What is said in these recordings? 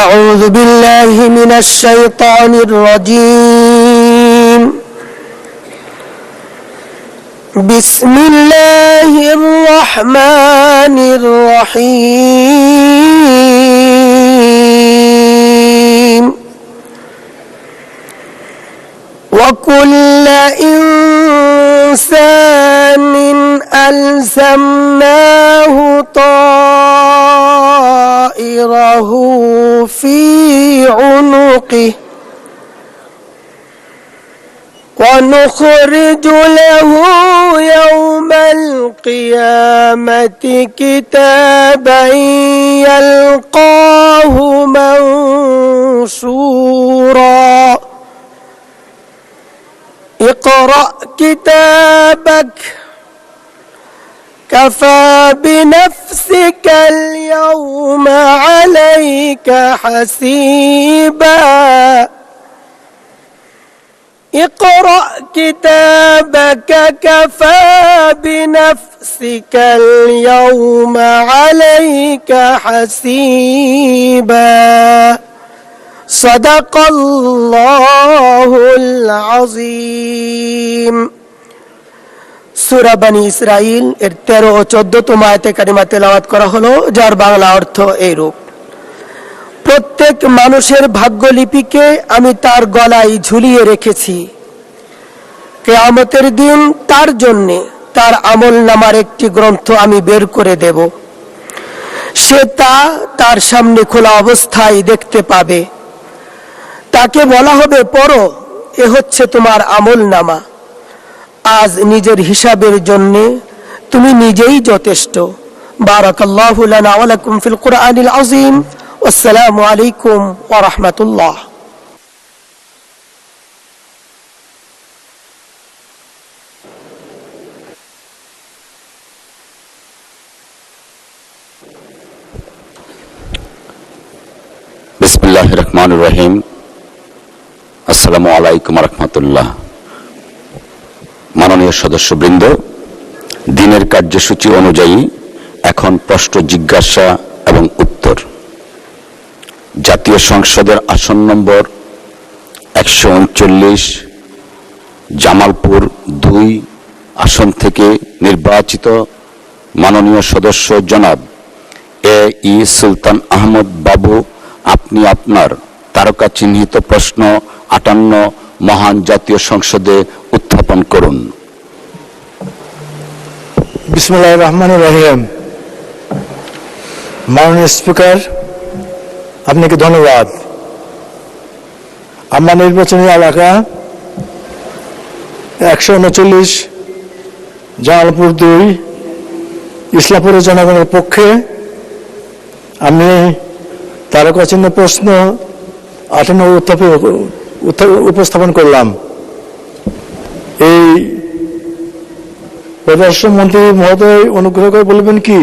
أعوذ بالله من الشيطان الرجيم بسم الله الرحمن الرحيم وكل إنسان ألزمناه طائره في عنقه ونخرج له يوم القيامة كتابا يلقاه منشورا اقرأ كتابك كفى بنفسك اليوم عليك حسيبا اقرأ كتابك كفى بنفسك اليوم عليك حسيبا صدق الله العظيم সূরা বনী ইসরাইল এর 13 ও 14তম আয়াতে কারিমা তেলাওয়াত করা হলো, যার বাংলা অর্থ এইরূপ: প্রত্যেক মানুষের ভাগ্যলিপিকে আমি তার গলায় ঝুলিয়ে রেখেছি। কিয়ামতের দিন তার জন্য তার আমলনামার একটি গ্রন্থ আমি বের করে দেব। সে তা তার সামনে খোলা অবস্থায় দেখতে পাবে। তাকে বলা হবে, পড়ো, এ হচ্ছে তোমার আমলনামা। আজ নিজের হিসাবের জন্য তুমি নিজেই যথেষ্ট। বারাকাল্লাহু লানা ওয়া লাকুম ফিল কুরআনিল আযীম। আসসালামু আলাইকুম ওয়া রাহমাতুল্লাহ। বিসমিল্লাহির রহমানির রহিম। আসসালামু আলাইকুম ওয়া রাহমাতুল্লাহ। মাননীয় সদস্যবৃন্দ, দিনের কার্যসূচি অনুযায়ী এখন প্রশ্ন জিজ্ঞাসা এবং উত্তর। জাতীয় সংসদের আসন নম্বর 139 জামালপুর 2 আসন থেকে নির্বাচিত মাননীয় সদস্য জনাব এ.ই. সুলতান আহমদ বাবু, আপনি আপনার তারকা চিহ্নিত প্রশ্ন 58 মহান জাতীয় সংসদে উত্থাপন করুন। বিসমিল্লাহির রহমানির রহিম। মাননীয় স্পিকার, আপনাকে ধন্যবাদ। আমার নির্বাচনী এলাকা 139 জামালপুর 2 ইসলামপুরের জনগণের পক্ষে আমি তারকা চিহ্ন প্রশ্ন 58 উপস্থাপন করলাম। এই পররাষ্ট্রমন্ত্রী মহোদয় অনুগ্রহ করে বলবেন কি,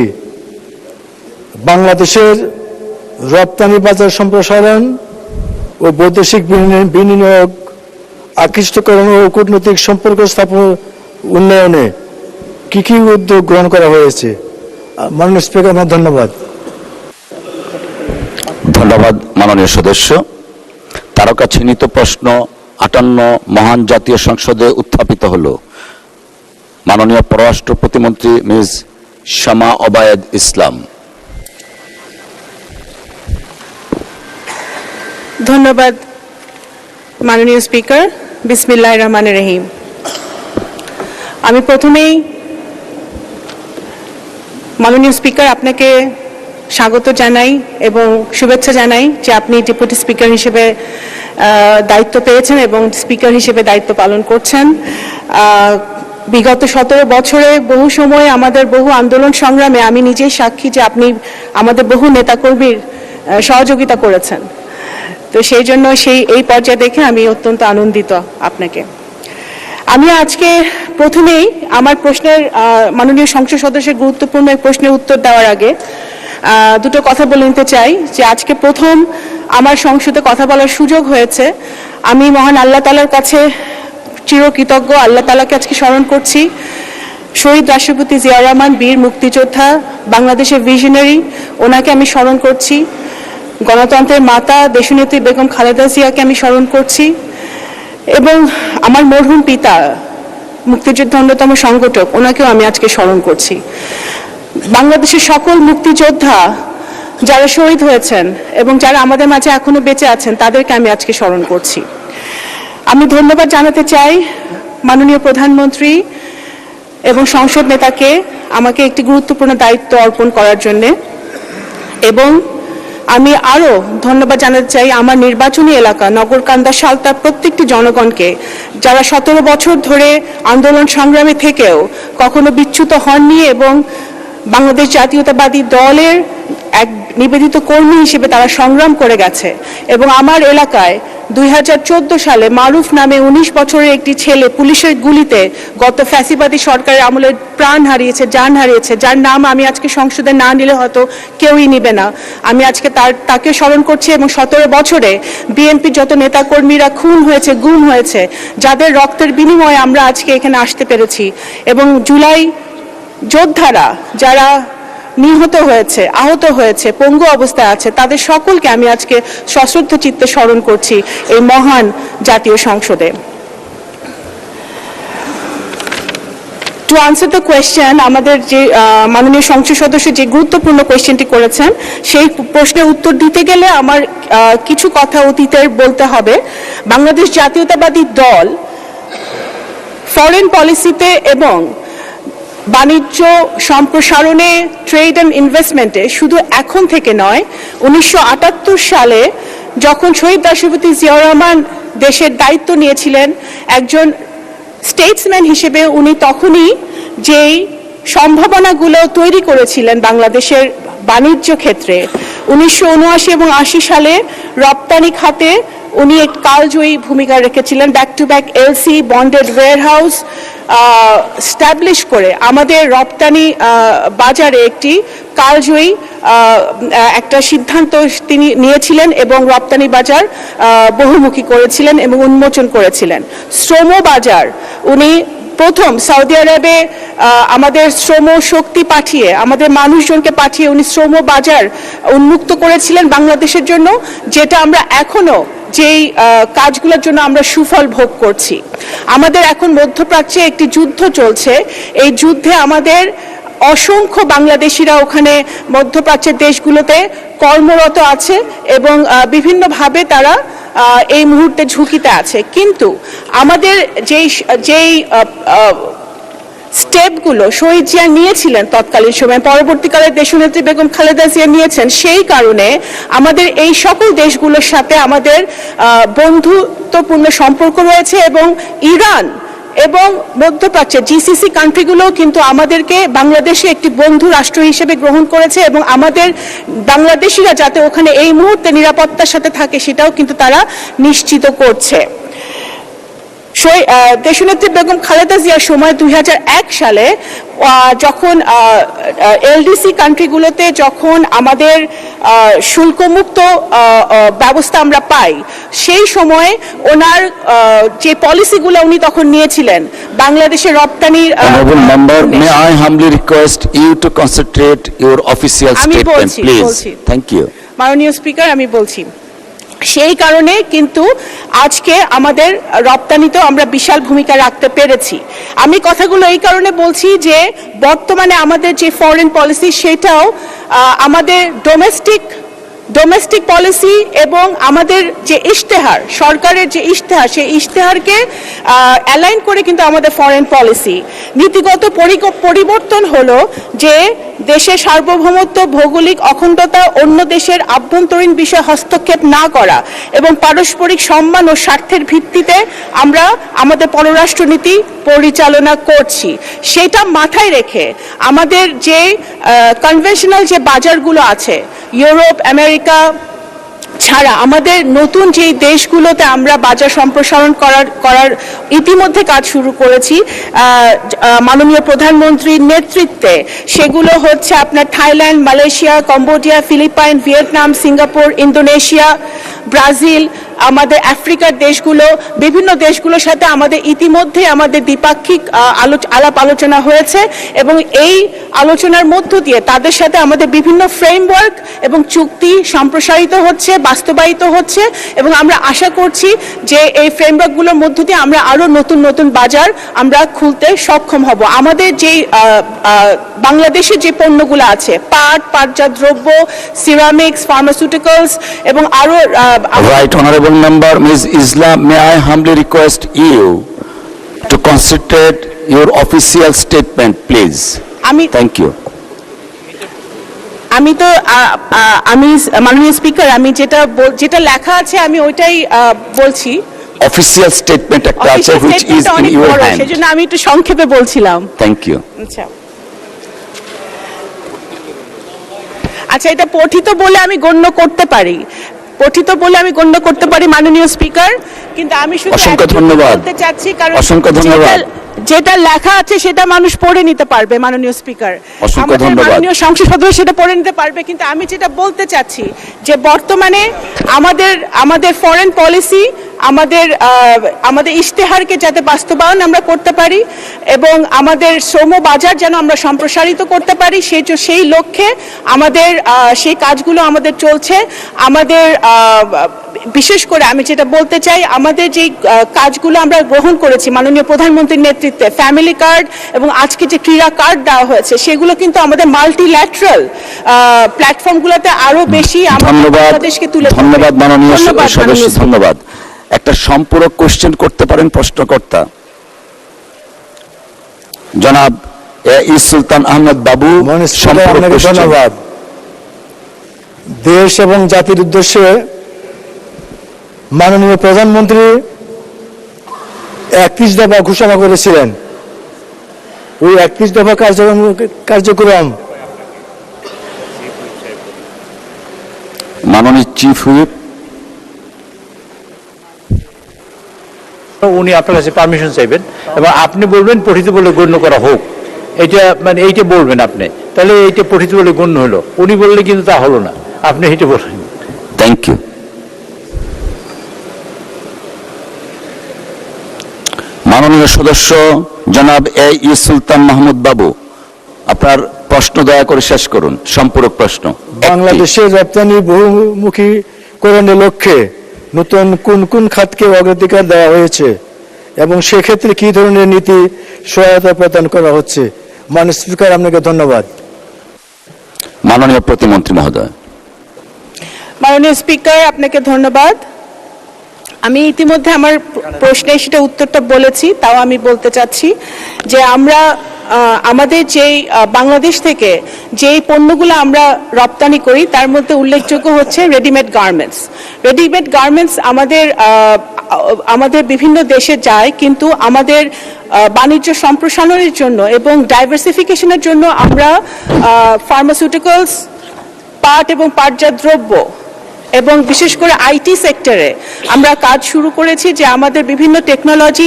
বাংলাদেশের রপ্তানি বাজার সম্প্রসারণ ও বৈদেশিক বিনিয়োগ আকৃষ্টকরণ ও কূটনৈতিক সম্পর্ক স্থাপন উন্নয়নে কি কি উদ্যোগ গ্রহণ করা হয়েছে? মাননীয় স্পিকার, আমার ধন্যবাদ। ধন্যবাদ মাননীয় সদস্য। তারকা চিহ্নিত প্রশ্ন 58 মহান জাতীয় সংসদে উত্থাপিত হলো। মাননীয় পররাষ্ট্র প্রতিমন্ত্রী মিস শামা ওবায়েদ ইসলাম। ধন্যবাদ মাননীয় স্পিকার। বিসমিল্লাহির রহমানির রহিম। আমি প্রথমেই মাননীয় স্পিকার আপনাকে স্বাগত জানাই এবং শুভেচ্ছা জানাই যে আপনি ডেপুটি স্পিকার হিসেবে দায়িত্ব পেয়েছেন এবং স্পিকার হিসেবে দায়িত্ব পালন করছেন। বিগত 17 বছরে বহু সময় আমাদের বহু আন্দোলন সংগ্রামে আমি নিজেই সাক্ষী যে আপনি আমাদের বহু নেতাকর্মীর সহযোগিতা করেছেন। তো সেই জন্য এই পর্যায়ে দেখে আমি অত্যন্ত আনন্দিত আপনাকে। আমি আজকে প্রথমেই আমার প্রশ্নের মাননীয় সংসদ সদস্যের গুরুত্বপূর্ণ প্রশ্নের উত্তর দেওয়ার আগে দুটো কথা বলে নিতে চাই যে আজকে প্রথম আমার সংসদে কথা বলার সুযোগ হয়েছে। আমি মহান আল্লাহ তাআলার কাছে চিরকৃতজ্ঞ। আল্লাহ তাআলাকে আজকে স্মরণ করছি। শহীদ রাষ্ট্রপতি জিয়াউর রহমান বীর মুক্তিযোদ্ধা, বাংলাদেশের ভিশনারি, ওনাকে আমি স্মরণ করছি। গণতন্ত্রের মাতা দেশনেত্রী বেগম খালেদা জিয়াকে আমি স্মরণ করছি এবং আমার মরহুম পিতা মুক্তিযুদ্ধের অন্যতম সংগঠক ওনাকেও আমি আজকে স্মরণ করছি। বাংলাদেশের সকল মুক্তিযোদ্ধা যারা শহীদ হয়েছেন এবং যারা আমাদের মাঝে এখনো বেঁচে আছেন তাদেরকে আমি আজকে স্মরণ করছি। আমি ধন্যবাদ জানাতে চাই মাননীয় প্রধানমন্ত্রী এবং সংসদ নেতাকে আমাকে একটি গুরুত্বপূর্ণ দায়িত্ব অর্পণ করার জন্যে, এবং আমি আরও ধন্যবাদ জানাতে চাই আমার নির্বাচনী এলাকা নগরকান্দা সালতার প্রত্যেকটি জনগণকে, যারা 17 বছর ধরে আন্দোলন সংগ্রামে থেকেও কখনো বিচ্যুত হননি এবং বাংলাদেশ জাতীয়তাবাদী দলের এক নিবেদিত কর্মী হিসেবে তারা সংগ্রাম করে গেছে। এবং আমার এলাকায় 2014 সালে মারুফ নামে 19 বছরের একটি ছেলে পুলিশের গুলিতে গত ফ্যাসিবাদী সরকারের আমলে প্রাণ হারিয়েছে, জান হারিয়েছে, যার নাম আমি আজকে সংসদে না নিলে হয়তো কেউই নিবে না। আমি আজকে তাকে স্মরণ করছি এবং 17 বছরে বিএনপি যত নেতাকর্মীরা খুন হয়েছে, গুম হয়েছে, যাদের রক্তের বিনিময়ে আমরা আজকে এখানে আসতে পেরেছি, এবং জুলাই যোদ্ধারা যারা নিহত হয়েছে, আহত হয়েছে, পঙ্গু অবস্থায় আছে, তাদের সকলকে আমি আজকে সশ্রদ্ধ চিত্তে স্মরণ করছি এই মহান জাতীয় সংসদে। টু আনসার দ্য কোয়েশ্চেন, আমাদের যে মাননীয় সংসদ সদস্য যে গুরুত্বপূর্ণ কোয়েশ্চেনটি করেছেন, সেই প্রশ্নের উত্তর দিতে গেলে আমার কিছু কথা অতীতের বলতে হবে। বাংলাদেশ জাতীয়তাবাদী দল ফরেন পলিসিতে এবং বাণিজ্য সম্প্রসারণে, ট্রেড অ্যান্ড ইনভেস্টমেন্টে শুধু এখন থেকে নয়, 1978 সালে যখন শহীদ রাষ্ট্রপতি জিয়াউর রহমান দেশের দায়িত্ব নিয়েছিলেন একজন স্টেটসম্যান হিসেবে, উনি তখনই যেই সম্ভাবনাগুলো তৈরি করেছিলেন বাংলাদেশের বাণিজ্য ক্ষেত্রে, 1979 এবং 80 সালে রপ্তানি খাতে উনি এক কালজয়ী ভূমিকা রেখেছিলেন। Back to back LC bonded warehouse establish করে আমাদের রপ্তানি বাজারে একটি কালজয়ী একটা সিদ্ধান্ত তিনি নিয়েছিলেন এবং রপ্তানি বাজার বহুমুখী করেছিলেন এবং উন্মোচন করেছিলেন। শ্রম বাজার উনি প্রথম সৌদি আরবে আমাদের শ্রম শক্তি পাঠিয়ে, আমাদের মানুষজনকে পাঠিয়ে উনি শ্রম বাজার উন্মুক্ত করেছিলেন বাংলাদেশের জন্য, যেটা আমরা এখনো যেই কাজগুলোর জন্য আমরা সুফল ভোগ করছি। আমাদের এখন মধ্যপ্রাচ্যে একটি যুদ্ধ চলছে, এই যুদ্ধে আমাদের অসংখ্য বাংলাদেশিরা ওখানে মধ্যপ্রাচ্যের দেশগুলোতে কর্মরত আছে এবং বিভিন্নভাবে তারা এই মুহূর্তে ঝুঁকিতে আছে। কিন্তু আমাদের যেই স্টেপগুলো শহীদ জিয়া নিয়েছিলেন তৎকালীন সময়, পরবর্তীকালে দেশনেত্রী বেগম খালেদা জিয়া নিয়েছেন, সেই কারণে আমাদের এই সকল দেশগুলোর সাথে আমাদের বন্ধুত্বপূর্ণ সম্পর্ক রয়েছে, এবং ইরান এবং মধ্যপ্রাচ্যের জিসিসি কান্ট্রিগুলোও কিন্তু আমাদেরকে বাংলাদেশে একটি বন্ধু রাষ্ট্র হিসেবে গ্রহণ করেছে, এবং আমাদের বাংলাদেশিরা যাতে ওখানে এই মুহূর্তে নিরাপত্তার সাথে থাকে সেটাও কিন্তু তারা নিশ্চিত করছে। দেশনেত্রী বেগম খালেদা জিয়ার সময় 2001 সালে যখন এলডিসি কান্ট্রিগুলোতে যখন আমাদের শুল্কমুক্ত ব্যবস্থা আমরা পাই, সেই সময় ওনার যে পলিসিগুলো উনি তখন নিয়েছিলেন বাংলাদেশের রপ্তানির। Honorable member, may I humbly request you to concentrate your official statement, please? Thank you. মাননীয় স্পিকার, আমি বলছি, সেই কারণে কিন্তু আজকে আমাদের রপ্তানিতেও আমরা বিশাল ভূমিকা রাখতে পেরেছি। আমি কথাগুলো এই কারণে বলছি যে বর্তমানে আমাদের যে ফরেন পলিসি সেটাও আমাদের ডোমেস্টিক পলিসি এবং আমাদের যে ইশতেহার, সরকারের যে ইশতেহার, সেই ইশতেহারকে অ্যালাইন করে কিন্তু আমাদের ফরেন পলিসি নীতিগত পরিবর্তন হলো যে দেশের সার্বভৌমত্ব, ভৌগোলিক অখণ্ডতা, অন্য দেশের আভ্যন্তরীণ বিষয়ে হস্তক্ষেপ না করা এবং পারস্পরিক সম্মান ও স্বার্থের ভিত্তিতে আমরা আমাদের পররাষ্ট্রনীতি পরিচালনা করছি। সেটা মাথায় রেখে আমাদের যে কনভেনশনাল যে বাজারগুলো আছে, ইউরোপ, আমেরিকা ছাড়া আমাদের নতুন যেই দেশগুলোতে আমরা বাজার সম্প্রসারণ করার ইতিমধ্যে কাজ শুরু করেছি মাননীয় প্রধানমন্ত্রীর নেতৃত্বে, সেগুলো হচ্ছে আপনার Thailand, Malaysia, Cambodia, Philippines, Vietnam, Singapore, Indonesia, Brazil, আমাদের আফ্রিকার দেশগুলো, বিভিন্ন দেশগুলোর সাথে আমাদের ইতিমধ্যে আমাদের দ্বিপাক্ষিক আলাপ আলোচনা হয়েছে এবং এই আলোচনার মধ্য দিয়ে তাদের সাথে আমাদের বিভিন্ন ফ্রেমওয়ার্ক এবং চুক্তি সম্প্রসারিত হচ্ছে, বাস্তবায়িত হচ্ছে এবং আমরা আশা করছি যে এই ফ্রেমওয়ার্কগুলোর মধ্য দিয়ে আমরা আরো নতুন নতুন বাজার আমরা খুলতে সক্ষম হব। আমাদের যে বাংলাদেশের যে পণ্যগুলো আছে, পাটজাত দ্রব্য, সিরামিক্স, ফার্মাসিউটিক্যালস এবং আরো Right, Honorable Member, Ms. Islam, may I humbly request you to concentrate your official statement, please. Thank you. আমি মাননীয় স্পিকার, আমি যেটা লেখা আছে আমি ওইটাই বলছি। Official statement একটা আছে which is in your hand. সেজন্য আমি একটু সংক্ষেপে বলছিলাম। Thank you. আচ্ছা, এটা পঠিত বলে আমি গণ্য করতে পারি, মাননীয় স্পিকার, কিন্তু আমি শুধু অসংখ্য ধন্যবাদ বলতে চাচ্ছি কারণ অসংখ্য ধন্যবাদ। যেটা লেখা আছে সেটা মানুষ পড়ে নিতে পারবে মাননীয় স্পিকার, অসংখ্য ধন্যবাদ। মাননীয় সংসদ সদস্য সেটা পড়ে নিতে পারবে, কিন্তু আমি যেটা বলতে চাচ্ছি যে বর্তমানে আমাদের ফরেন পলিসি, আমাদের ইশতেহারকে যাতে বাস্তবায়ন আমরা করতে পারি এবং আমাদের শ্রম বাজার যেন আমরা সম্প্রসারিত করতে পারি, সেই লক্ষ্যে আমাদের সেই কাজগুলো আমাদের চলছে। আমাদের বিশেষ করে আমি যেটা বলতে চাই, আমাদের যে কাজগুলো আমরা গ্রহণ করেছি মাননীয় প্রধানমন্ত্রীর নেতৃত্বে, ফ্যামিলি কার্ড এবং আজকে যে ক্রীড়া কার্ড দেওয়া হয়েছে, সেগুলো কিন্তু আমাদের মাল্টিল্যাটারাল প্ল্যাটফর্মগুলোতে আরো বেশি আমাদের বাংলাদেশকে তুলে ধরবে। ধন্যবাদ মাননীয় সদস্য, ধন্যবাদ। একটা সম্পূরক কোশ্চেন করতে পারেন প্রশ্নকর্তা। জনাব এ সুলতান আহমেদ বাবু, ধন্যবাদ। দেশ এবং জাতির উদ্দেশ্যে মাননীয় প্রধানমন্ত্রী 31 দফা ঘোষণা করেছিলেন। ওই 31 দফা কার্যক্রম মাননীয় চিফ হুইপ, উনি আপনার কাছে পারমিশন চাইবেন এবং আপনি বলবেন পঠিত বলে গণ্য করা হোক, এইটা বলবেন আপনি, তাহলে এইটা পঠিত বলে গণ্য হলো। উনি বললে কিন্তু তা হলো না, আপনি এইটা বলবেন। Thank you. মাননীয় সদস্য জনাব এ সুলতান মাহমুদ বাবু, আপনার প্রশ্ন দয়া করে শেষ করুন। সম্পূরক প্রশ্ন। বাংলাদেশের রপ্তানি বহুমুখীকরণের লক্ষ্যে নতুন কোন খাতকে অগ্রাধিকার দেওয়া হয়েছে এবং সেক্ষেত্রে কি ধরনের নীতি সহায়তা প্রদান করা হচ্ছে? মাননীয় স্পিকার, আপনাকে ধন্যবাদ। মাননীয় প্রতিমন্ত্রী মহোদয়। মাননীয় স্পিকার, আপনাকে ধন্যবাদ। আমি ইতিমধ্যে আমার প্রশ্নে সেটা উত্তরটা বলেছি, তাও আমি বলতে চাচ্ছি যে আমাদের যেই বাংলাদেশ থেকে যেই পণ্যগুলো আমরা রপ্তানি করি তার মধ্যে উল্লেখযোগ্য হচ্ছে রেডিমেড গার্মেন্টস। আমাদের বিভিন্ন দেশে যায়, কিন্তু আমাদের বাণিজ্য সম্প্রসারণের জন্য এবং ডাইভার্সিফিকেশনের জন্য আমরা ফার্মাসিউটিক্যালস, পাট এবং পাটজাত দ্রব্য এবং বিশেষ করে আইটি সেক্টরে আমরা কাজ শুরু করেছি, যে আমাদের বিভিন্ন টেকনোলজি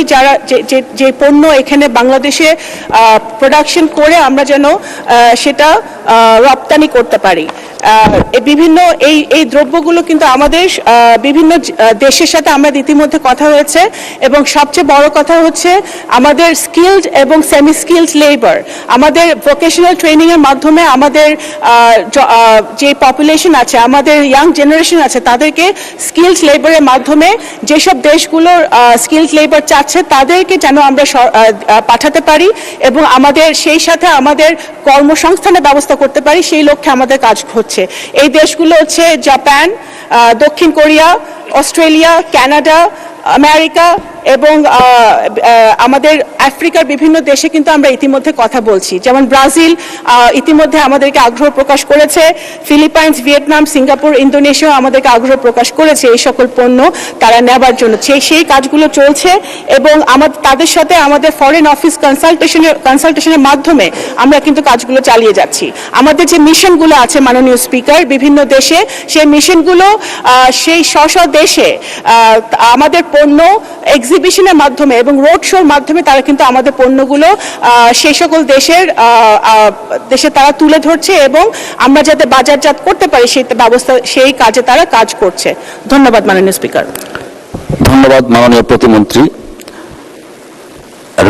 যে পণ্য এখানে বাংলাদেশে প্রোডাকশন করে আমরা যেন সেটা রপ্তানি করতে পারি। বিভিন্ন এই দ্রব্যগুলো কিন্তু আমাদের বিভিন্ন দেশের সাথে আমাদের ইতিমধ্যে কথা হয়েছে এবং সবচেয়ে বড় কথা হচ্ছে আমাদের স্কিলড এবং সেমি স্কিলড লেবার, আমাদের ভোকেশনাল ট্রেনিং এর মাধ্যমে আমাদের যে পপুলেশন আছে, আমাদের ইয়াং জেনারেশন আছে, তাদেরকে স্কিলড লেবারের মাধ্যমে যেসব দেশগুলোর স্কিলড লেবার চাচ্ছে তাদেরকে যেন আমরা পাঠাতে পারি এবং আমাদের সেই সাথে আমাদের কর্মসংস্থানের ব্যবস্থা করতে পারি, সেই লক্ষ্যে আমাদের কাজ হচ্ছে। এই দেশগুলো হচ্ছে জাপান, দক্ষিণ কোরিয়া, অস্ট্রেলিয়া, কানাডা, আমেরিকা এবং আমাদের আফ্রিকার বিভিন্ন দেশে কিন্তু আমরা ইতিমধ্যে কথা বলছি। যেমন ব্রাজিল ইতিমধ্যে আমাদেরকে আগ্রহ প্রকাশ করেছে, ফিলিপাইন্স, ভিয়েতনাম, সিঙ্গাপুর, ইন্দোনেশিয়া আমাদেরকে আগ্রহ প্রকাশ করেছে এই সকল পণ্য তারা নেবার জন্য। সেই কাজগুলো চলছে এবং তাদের সাথে আমাদের ফরেন অফিস কনসালটেশনের মাধ্যমে আমরা কিন্তু কাজগুলো চালিয়ে যাচ্ছি। আমাদের যে মিশনগুলো আছে মাননীয় স্পিকার বিভিন্ন দেশে, সেই মিশনগুলো সেই স্ব দেশে আমাদের পণ্য এক্সিবিশনের মাধ্যমে এবং রোড শোর মাধ্যমে তারা কিন্তু আমাদের পণ্যগুলো সেই সকল দেশে তারা তুলে ধরছে এবং আমরা যাতে বাজারজাত করতে পারি সেই কাজে তারা কাজ করছে। ধন্যবাদ মাননীয় স্পিকার। ধন্যবাদ মাননীয় প্রতিমন্ত্রী।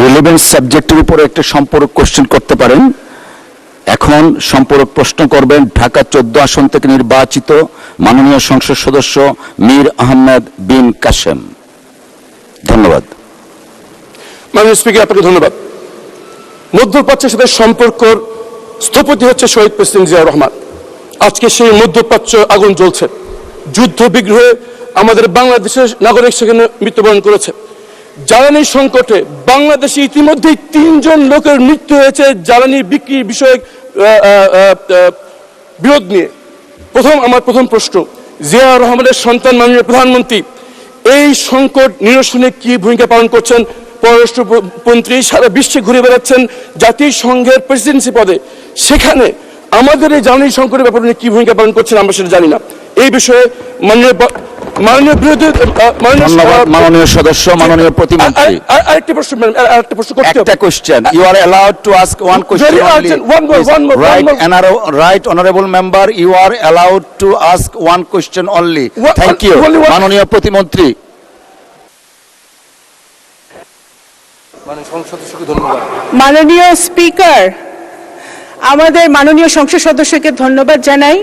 রিলেভেন্ট সাবজেক্টের উপরে একটা সম্পূরক কোশ্চেন করতে পারেন। এখন সম্পূরক প্রশ্ন করবেন ঢাকা 14 আসন থেকে নির্বাচিত মাননীয় সংসদ সদস্য মীর আহমেদ বিন কাসেম। ধন্যবাদ। মাননীয় স্পিকার, আপনাকে ধন্যবাদ। মধ্যপ্রাচ্যের সাথে সম্পর্কর স্থপতি হচ্ছে শহীদ প্রেসিডেন্ট জিয়াউর রহমান। আজকে সেই মধ্যপ্রাচ্য আগুন জ্বলছে, যুদ্ধ বিগ্রহে আমাদের বাংলাদেশের নাগরিক সেখানে মৃত্যুবরণ করেছে। জ্বালানি সংকটে বাংলাদেশে ইতিমধ্যেই 3 জন লোকের মৃত্যু হয়েছে জ্বালানি বিক্রি বিষয়ক বিরোধ নিয়ে। আমার প্রথম প্রশ্ন, জিয়াউর রহমানের সন্তান মাননীয় প্রধানমন্ত্রী এই সংকট নিরসনে কি ভূমিকা পালন করছেন? পররাষ্ট্রমন্ত্রী সারা বিশ্বে ঘুরে বেড়াচ্ছেন জাতিসংঘের প্রেসিডেন্সি পদে, সেখানে আমাদের এই জ্বালানি সংকটের ব্যাপারে উনি কি ভূমিকা পালন করছেন আমরা সেটা জানি না। এই বিষয়ে মাননীয় বিরোধী মাননীয় সদস্য, মাননীয় প্রতিমন্ত্রী, আরেকটা প্রশ্ন করতে হবে। একটা question, you are allowed to ask one question only. Right honourable member, you are allowed to ask one question only. Thank you. মাননীয় প্রতিমন্ত্রী। মাননীয় স্পিকার, আমাদের মাননীয় সংসদ সদস্যকে ধন্যবাদ জানাই।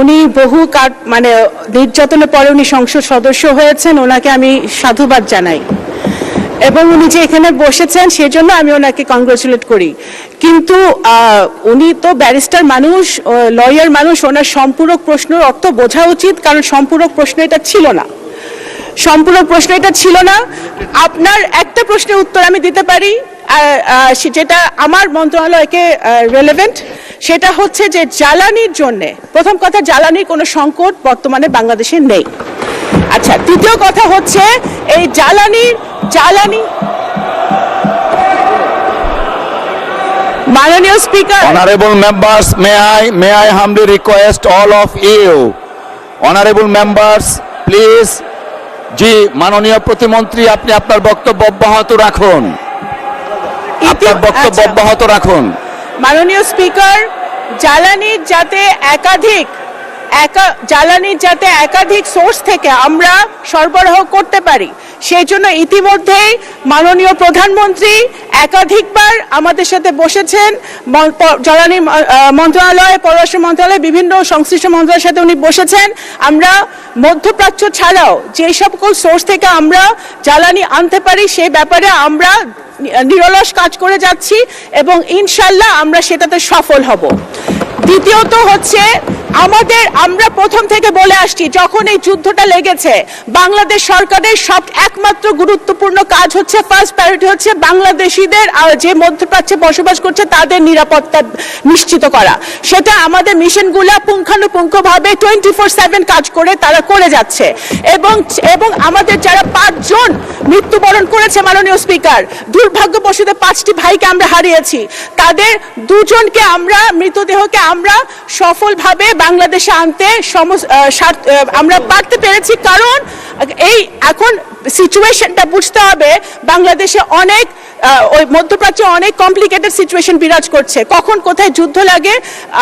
উনি বহু নির্যাতনের পরে উনি সংসদ সদস্য হয়েছেন, ওনাকে আমি সাধুবাদ জানাই। এবং উনি যে এখানে বসেছেন সেজন্য আমি ওনাকে কংগ্রেচুলেট করি। কিন্তু উনি তো ব্যারিস্টার মানুষ, লয়ার মানুষ, ওনার সম্পূরক প্রশ্নের অর্থ বোঝা উচিত, কারণ সম্পূরক প্রশ্ন এটা ছিল না। সম্পূরক প্রশ্ন এটা ছিল না। আপনার একটা প্রশ্নের উত্তর আমি দিতে পারি যেটা আমার মন্ত্রণালয়কে রেলেভেন্ট, সেটা হচ্ছে যে জ্বালানির জন্য, প্রথম কথা, জ্বালানির কোনো সংকট বর্তমানে বাংলাদেশে নেই। আচ্ছা, দ্বিতীয় কথা হচ্ছে এই জ্বালানি মাননীয় speaker, Honorable members, may I humbly request all of you, honorable members, please, জি মাননীয় প্রতিমন্ত্রী, আপনি আপনার বক্তব্য অব্যাহত রাখুন। আপনার বক্তব্য অব্যাহত রাখুন। মাননীয় স্পিকার, জ্বালানির যাতে একাধিক সোর্স থেকে আমরা সরবরাহ করতে পারি, সেই জন্য ইতিমধ্যেই মাননীয় প্রধানমন্ত্রী একাধিকবার আমাদের সাথে বসেছেন। জ্বালানি মন্ত্রণালয়, পররাষ্ট্র মন্ত্রণালয়, বিভিন্ন সংশ্লিষ্ট মন্ত্রণালয়ের সাথে উনি বসেছেন। আমরা মধ্যপ্রাচ্য ছাড়াও যে সকল সোর্স থেকে আমরা জ্বালানি আনতে পারি সেই ব্যাপারে আমরা নিরলস কাজ করে যাচ্ছি এবং ইনশাল্লাহ আমরা সেটাতে সফল হব। দ্বিতীয়ত হচ্ছে আমরা প্রথম থেকে বলে আসছি, যখন এই যুদ্ধটা লেগেছে, বাংলাদেশ সরকারের একমাত্র গুরুত্বপূর্ণ কাজ হচ্ছে, ফার্স্ট প্রায়োরিটি হচ্ছে বাংলাদেশিদের যে মধ্যপ্রাচ্যে বসবাস করছে তাদের নিরাপত্তা নিশ্চিত করা। সেটা আমাদের মিশনগুলা পুঙ্খানুপুঙ্খভাবে 24/7 কাজ করে তারা করে যাচ্ছে। এবং আমাদের যারা 5 জন মৃত্যুবরণ করেছে মাননীয় স্পিকার, দুর্ভাগ্যবশত 5টি ভাইকে আমরা হারিয়েছি, তাদের 2 জনকে মৃতদেহকে আমরা সফলভাবে বাংলাদেশে আনতে আমরা পারতে পেরেছি। কারণ এই এখন সিচুয়েশনটা বুঝতে হবে, বাংলাদেশে ওই মধ্যপ্রাচ্যে অনেক কমপ্লিকেটেড সিচুয়েশন বিরাজ করছে। কখন কোথায় যুদ্ধ লাগে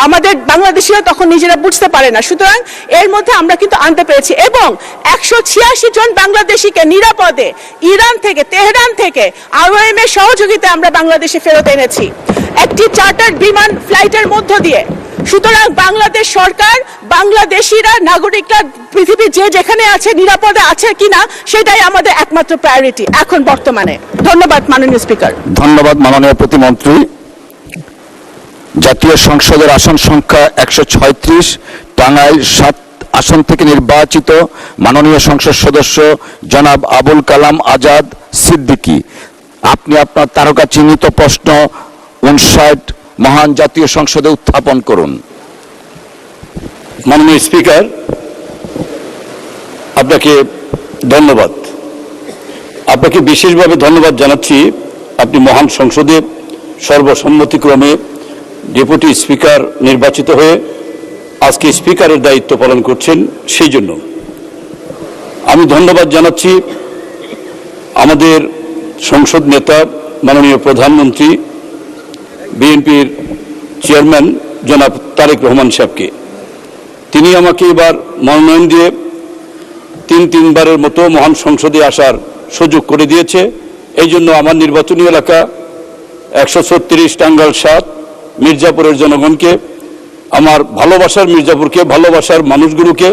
আমাদের বাংলাদেশিরা তখন নিজেরা বুঝতে পারে না। সুতরাং এর মধ্যে আমরা কিন্তু আনতে পেরেছি এবং 186 জন বাংলাদেশিকে নিরাপদে ইরান থেকে, তেহরান থেকে আরওএম এর সহযোগিতায় আমরা বাংলাদেশে ফেরত এনেছি একটি চার্টার্ড বিমান ফ্লাইটের মধ্য দিয়ে। সুতরাং বাংলাদেশ সরকার, বাংলাদেশিরা, নাগরিকরা পৃথিবীর যেখানে আছে নিরাপদে আছে কিনা সেটাই আমাদের একমাত্র প্রায়োরিটি এখন বর্তমানে। ধন্যবাদ মাননীয় স্পিকার। ধন্যবাদ মাননীয় প্রতিমন্ত্রী। জাতীয় সংসদের আসন সংখ্যা 136, টাঙ্গাইল 7 আসন থেকে নির্বাচিত মাননীয় সংসদ সদস্য জনাব আবুল কালাম আজাদ সিদ্দিকী, আপনি আপনার তারকা চিহ্নিত প্রশ্ন 59 মহান জাতীয় সংসদে উত্থাপন করুন। মাননীয় স্পিকার, আপনাকে ধন্যবাদ। আপনাকে বিশেষভাবে ধন্যবাদ জানাচ্ছি, আপনি মহান সংসদে সর্বসম্মতিক্রমে ডেপুটি স্পিকার নির্বাচিত হয়ে আজকে স্পিকারের দায়িত্ব পালন করছেন, সেই জন্য আমি ধন্যবাদ জানাচ্ছি আমাদের সংসদ নেতা মাননীয় প্রধানমন্ত্রী, বিএনপির চেয়ারম্যান জনাব তারেক রহমান সাহেবকে। তিনি আমাকে এবার মনোনয়ন দিয়ে তিনবারের মতো মহান সংসদে আসার সুযোগ করে দিয়েছে। এই জন্য আমার নির্বাচনী এলাকা 136 টাঙ্গাইল 7 মির্জাপুরের জনগণকে, আমার ভালোবাসার মির্জাপুরকে, ভালোবাসার মানুষগুলোকে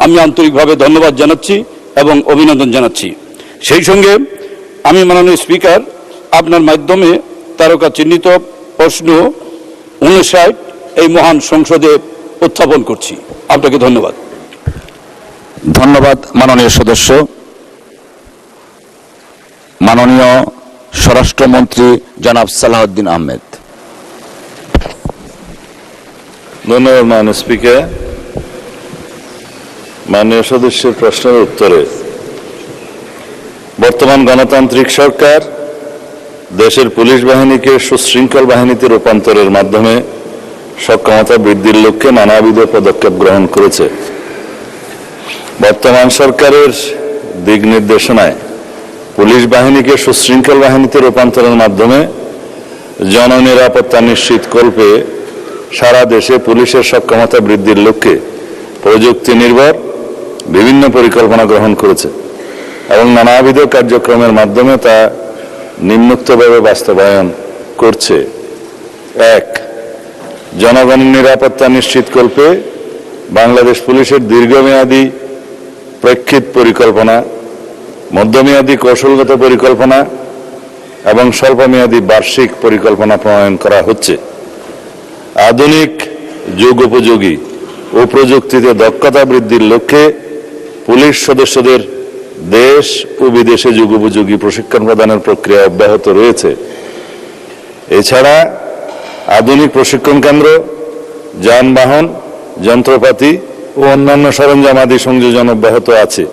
আমি আন্তরিকভাবে ধন্যবাদ জানাচ্ছি এবং অভিনন্দন জানাচ্ছি। সেই সঙ্গে আমি মাননীয় স্পিকার আপনার মাধ্যমে তারকা চিহ্নিত প্রশ্ন 59 এই মহান সংসদে উত্থাপন করছি। আপনাকে ধন্যবাদ। ধন্যবাদ মাননীয় সদস্য। মাননীয় স্বরাষ্ট্রমন্ত্রী জনাব সালাহউদ্দিন আহমেদ। ধন্যবাদ মাননীয় স্পিকার। মাননীয় সদস্যের প্রশ্নের উত্তরে, বর্তমান গণতান্ত্রিক সরকার দেশের পুলিশ বাহিনীকে সুশৃঙ্খল বাহিনীতে রূপান্তরের মাধ্যমে সক্ষমতা বৃদ্ধির লক্ষ্যে নানাবিধ পদক্ষেপ গ্রহণ করেছে। বর্তমান সরকারের দিক নির্দেশনায় পুলিশ বাহিনীকে সুশৃঙ্খল বাহিনীতে রূপান্তরের মাধ্যমে জননিরাপত্তা নিশ্চিতকল্পে সারা দেশে পুলিশের সক্ষমতা বৃদ্ধির লক্ষ্যে প্রযুক্তি নির্ভর বিভিন্ন পরিকল্পনা গ্রহণ করেছে এবং নানাবিধ কার্যক্রমের মাধ্যমে তা নিম্নোক্তভাবে বাস্তবায়ন করছে। 1. জনগণের নিরাপত্তা নিশ্চিতকল্পে বাংলাদেশ পুলিশের দীর্ঘমেয়াদী প্রেক্ষিত পরিকল্পনা, মধ্যমেয়াদী কৌশলগত পরিকল্পনা এবং স্বল্পমেয়াদী বার্ষিক পরিকল্পনা প্রণয়ন করা হচ্ছে। আধুনিক যুগ উপযোগী ও প্রযুক্তিতে দক্ষতা বৃদ্ধির লক্ষ্যে পুলিশ সদস্যদের দেশ ও বিদেশে যুগোপযোগী প্রশিক্ষণ প্রদানের প্রক্রিয়া অব্যাহত রয়েছে। এছাড়া আধুনিক প্রশিক্ষণ কেন্দ্র, যানবাহন, যন্ত্রপাতি ও অন্যান্য সরঞ্জাম আদি সংযোজন অব্যাহত আছে।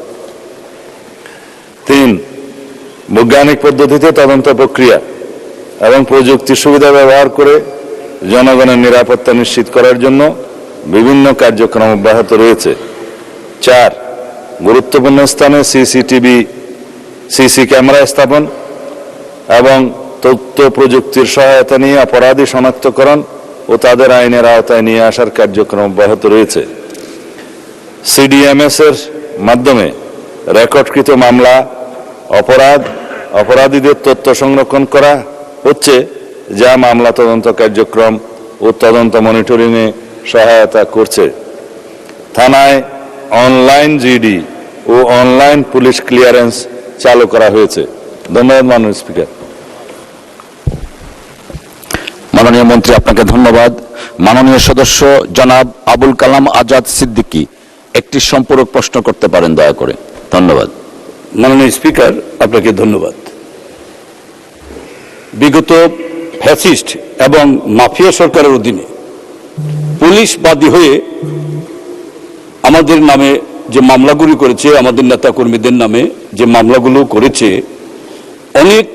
3. বৈজ্ঞানিক পদ্ধতিতে তদন্ত প্রক্রিয়া এবং প্রযুক্তির সুবিধা ব্যবহার করে জনগণের নিরাপত্তা নিশ্চিত করার জন্য বিভিন্ন কার্যক্রম অব্যাহত রয়েছে। 4. গুরুত্বপূর্ণ স্থানে সিসি ক্যামেরা স্থাপন এবং তথ্য প্রযুক্তির সহায়তা নিয়ে অপরাধী শনাক্তকরণ ও তাদের আইনের আওতায় নিয়ে আসার কার্যক্রম অব্যাহত রয়েছে। সিডিএমএস এর মাধ্যমে রেকর্ডকৃত মামলা, অপরাধীদের তথ্য সংরক্ষণ করা হচ্ছে, যা মামলা তদন্ত কার্যক্রম ও তদন্ত মনিটরিংয়ে সহায়তা করছে। থানায় অনলাইন জিডি ও অনলাইন পুলিশ ক্লিয়ারেন্স চালু করা হয়েছে। ধন্যবাদ মাননীয় স্পিকার। মাননীয় মন্ত্রী, আপনাকে ধন্যবাদ। মাননীয় সদস্য জনাব আবুল কালাম আজাদ সিদ্দিকী একটি সম্পূরক প্রশ্ন করতে পারেন দয়া করে। ধন্যবাদ। মাননীয় স্পিকার, আপনাকে ধন্যবাদ। বিগত ফ্যাসিস্ট এবং মাফিয়া সরকারের অধীনে পুলিশ বাদী হয়ে আমাদের নামে যে মামলাগুলি করেছে, আমাদের নেতাকর্মীদের নামে যে মামলাগুলো করেছে, অনেক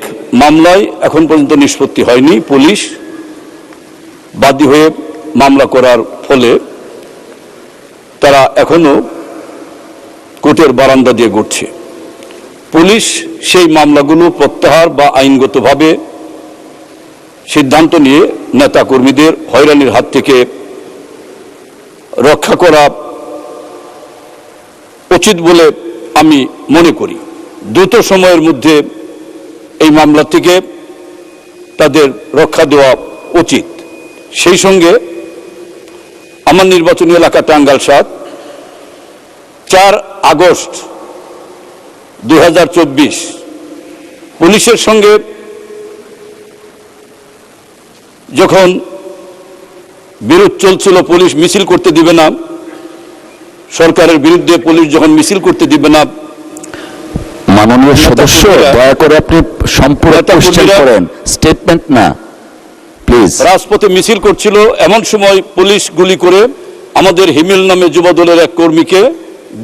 মামলায় এখন পর্যন্ত নিষ্পত্তি হয়নি। পুলিশ বাদী হয়ে মামলা করার ফলে তারা এখনো কোর্টের বারান্দা দিয়ে ঘুরছে। পুলিশ সেই মামলাগুলো প্রত্যাহার বা আইনগতভাবে সিদ্ধান্ত নিয়ে নেতাকর্মীদের হয়রানির হাত থেকে রক্ষা করা উচিত বলে আমি মনে করি। দ্রুত সময়ের মধ্যে এই মামলা থেকে তাদের রক্ষা দেওয়া উচিত। সেই সঙ্গে আমার নির্বাচনী এলাকা টাঙ্গাইল 7 4 আগস্ট 2024 পুলিশের সঙ্গে যখন বিরোধ চলছিল, পুলিশ মিছিল করতে দিবে না, সরকারের বিরুদ্ধে পুলিশ যখন মিছিল করতে দিবে না, মাননীয় সদস্য দয়া করে আপনি সম্পূরক কোশ্চেন করেন, স্টেটমেন্ট না প্লিজ। রাজপথে মিছিল করছিল, এমন সময় পুলিশ গুলি করে আমাদের হিমেল নামে যুবদলের এক কর্মীকে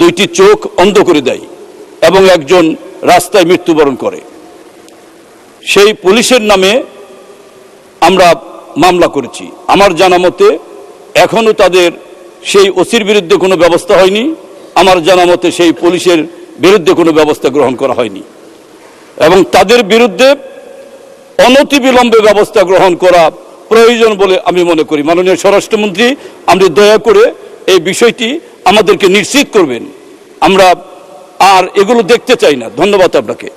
2টি চোখ অন্ধ করে দেয় এবং একজন রাস্তায় মৃত্যুবরণ করে। সেই পুলিশের নামে আমরা মামলা করেছি। আমার জানা মতে এখনো তাদের সেই ওসির বিরুদ্ধে কোনো ব্যবস্থা হয়নি, আমার জানা মতে সেই পুলিশের বিরুদ্ধে কোনো ব্যবস্থা গ্রহণ করা হয়নি এবং তাদের বিরুদ্ধে অনতিবিলম্বে ব্যবস্থা গ্রহণ করা প্রয়োজন বলে আমি মনে করি। মাননীয় স্বরাষ্ট্রমন্ত্রী, আপনি দয়া করে এই বিষয়টি আমাদেরকে নিশ্চিত করবেন। আমরা আর এগুলো দেখতে চাই না। ধন্যবাদ আপনাকে।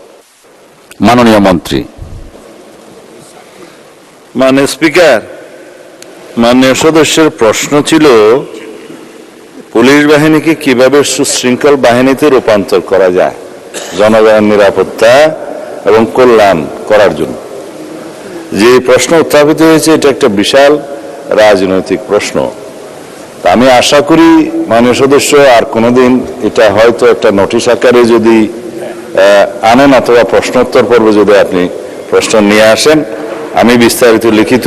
মাননীয় মন্ত্রী। মাননীয় স্পিকার, মাননীয় সদস্যের প্রশ্ন ছিল পুলিশ বাহিনীকে কিভাবে সুশৃঙ্খল বাহিনীতে রূপান্তর করা যায় জনগণের নিরাপত্তা এবং কল্যাণ করার জন্য। যে প্রশ্ন উত্থাপিত হয়েছে এটা একটা বিশাল রাজনৈতিক প্রশ্ন। তা আমি আশা করি মাননীয় সদস্য আর কোনোদিন এটা হয়তো একটা নোটিশ আকারে যদি আনেন অথবা প্রশ্নোত্তর পর্বে যদি আপনি প্রশ্ন নিয়ে আসেন, আমি বিস্তারিত লিখিত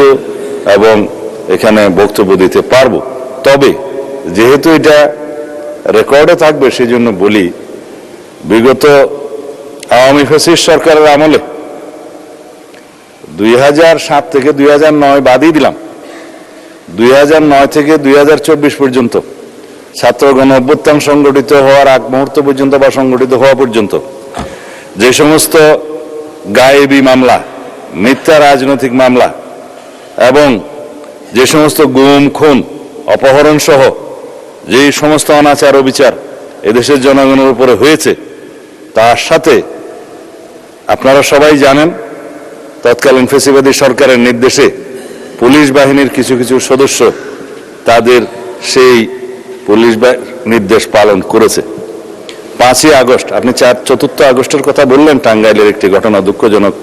এবং এখানে বক্তব্য দিতে পারবো। তবে যেহেতু এটা রেকর্ডে থাকবে সেই জন্য বলি, বিগত আওয়ামী ফ্যাসিস্ট সরকারের আমলে 2007 থেকে 2009 বাদই দিলাম, 2009 থেকে 2024 পর্যন্ত ছাত্র গণ অভ্যুত্থান সংগঠিত হওয়ার আগ মুহূর্ত পর্যন্ত বা সংগঠিত হওয়া পর্যন্ত যে সমস্ত গায়েবী মামলা, মিথ্যা রাজনৈতিক মামলা এবং যে সমস্ত গুম খুন অপহরণ সহ যে সমস্ত অনাচার অবিচার এদেশের জনগণের উপরে হয়েছে, তার সাথে আপনারা সবাই জানেন তৎকালীন ফ্যাসিবাদী সরকারের নির্দেশে পুলিশ বাহিনীর কিছু কিছু সদস্য তাদের সেই পুলিশ নির্দেশ পালন করেছে। 5ই আগস্ট, আপনি 4 আগস্টের কথা বললেন, টাঙ্গাইলের একটি ঘটনা, দুঃখজনক